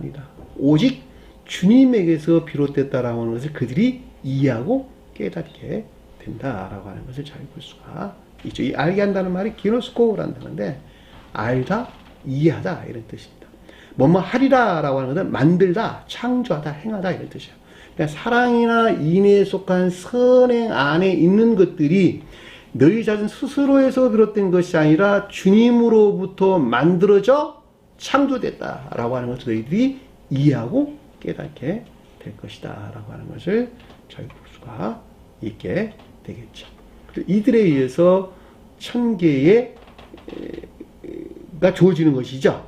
Speaker 1: 오직 주님에게서 비롯됐다라고 하는 것을 그들이 이해하고 깨닫게 된다라고 하는 것을 잘 볼 수가 있죠. 이 알게 한다는 말이 기노스코라는 단어인데 알다, 이해하다 이런 뜻입니다. 뭐뭐 하리라라고 하는 것은 만들다, 창조하다, 행하다 이런 뜻이에요. 그러니까 사랑이나 인애에 속한 선행 안에 있는 것들이 너희 자신 스스로에서 비롯된 것이 아니라 주님으로부터 만들어져 창조됐다라고 하는 것을 너희들이 이해하고 깨닫게 될 것이다 라고 하는 것을 잘 볼 수가 있게 되겠죠. 이들에 의해서 천계가 주어지는 것이죠.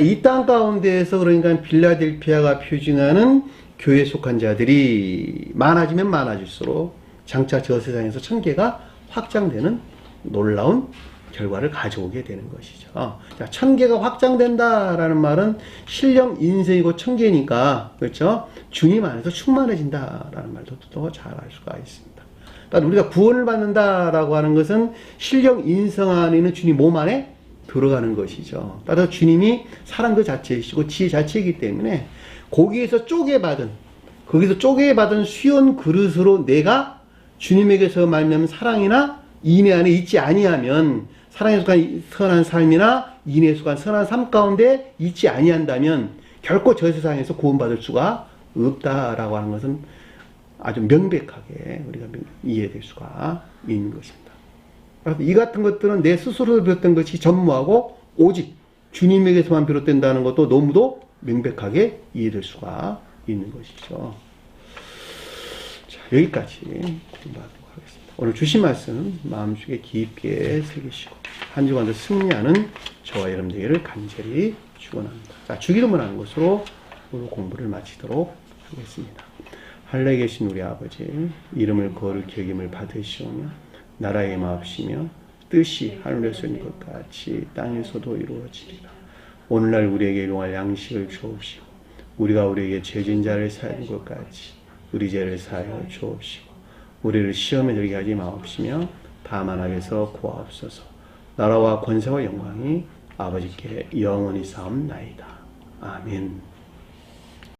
Speaker 1: 이 땅 가운데에서 그러니까 빌라델피아가 표징하는 교회에 속한 자들이 많아지면 많아질수록 장차 저 세상에서 천계가 확장되는 놀라운 결과를 가져오게 되는 것이죠. 자, 천계가 확장된다라는 말은 신령 인생이고 천계니까, 그렇죠? 주님 안에서 충만해진다라는 말도 또 잘 알 수가 있습니다. 그러니까 우리가 구원을 받는다라고 하는 것은 신령 인성 안에 있는 주님 몸 안에 들어가는 것이죠. 따라서 주님이 사랑 그 자체이시고 지혜 자체이기 때문에 거기서 쪼개받은 수연 그릇으로 내가 주님에게서 말미암은 사랑이나 인애 안에 있지 아니하면, 사랑에 속한 선한 삶이나 인애에 속한 선한 삶 가운데 있지 아니한다면 결코 저 세상에서 구원받을 수가 없다라고 하는 것은 아주 명백하게 우리가 이해될 수가 있는 것입니다. 그래서 이 같은 것들은 내 스스로 비롯된 것이 전무하고 오직 주님에게서만 비롯된다는 것도 너무도 명백하게 이해될 수가 있는 것이죠. 자, 여기까지 공부하도록 하겠습니다. 오늘 주신 말씀 마음속에 깊게 새기시고 한 주간도 승리하는 저와 여러분들에게 간절히 축원합니다. 자, 주기도문 하는 것으로 오늘 공부를 마치도록 하겠습니다. 하늘에 계신 우리 아버지, 이름을 거룩히 여김을 받으시오며 나라의 마옵시며 뜻이 하늘에서 있는 것 같이 땅에서도 이루어지리라. 오늘날 우리에게 일용할 양식을 주옵시고 우리가 우리에게 죄진 자를 사하는 것 같이 우리 죄를 사하여 주옵시고 우리를 시험에 들게 하지 마옵시며 다만 악에서 구하옵소서. 나라와 권세와 영광이 아버지께 영원히 사옵나이다. 아멘.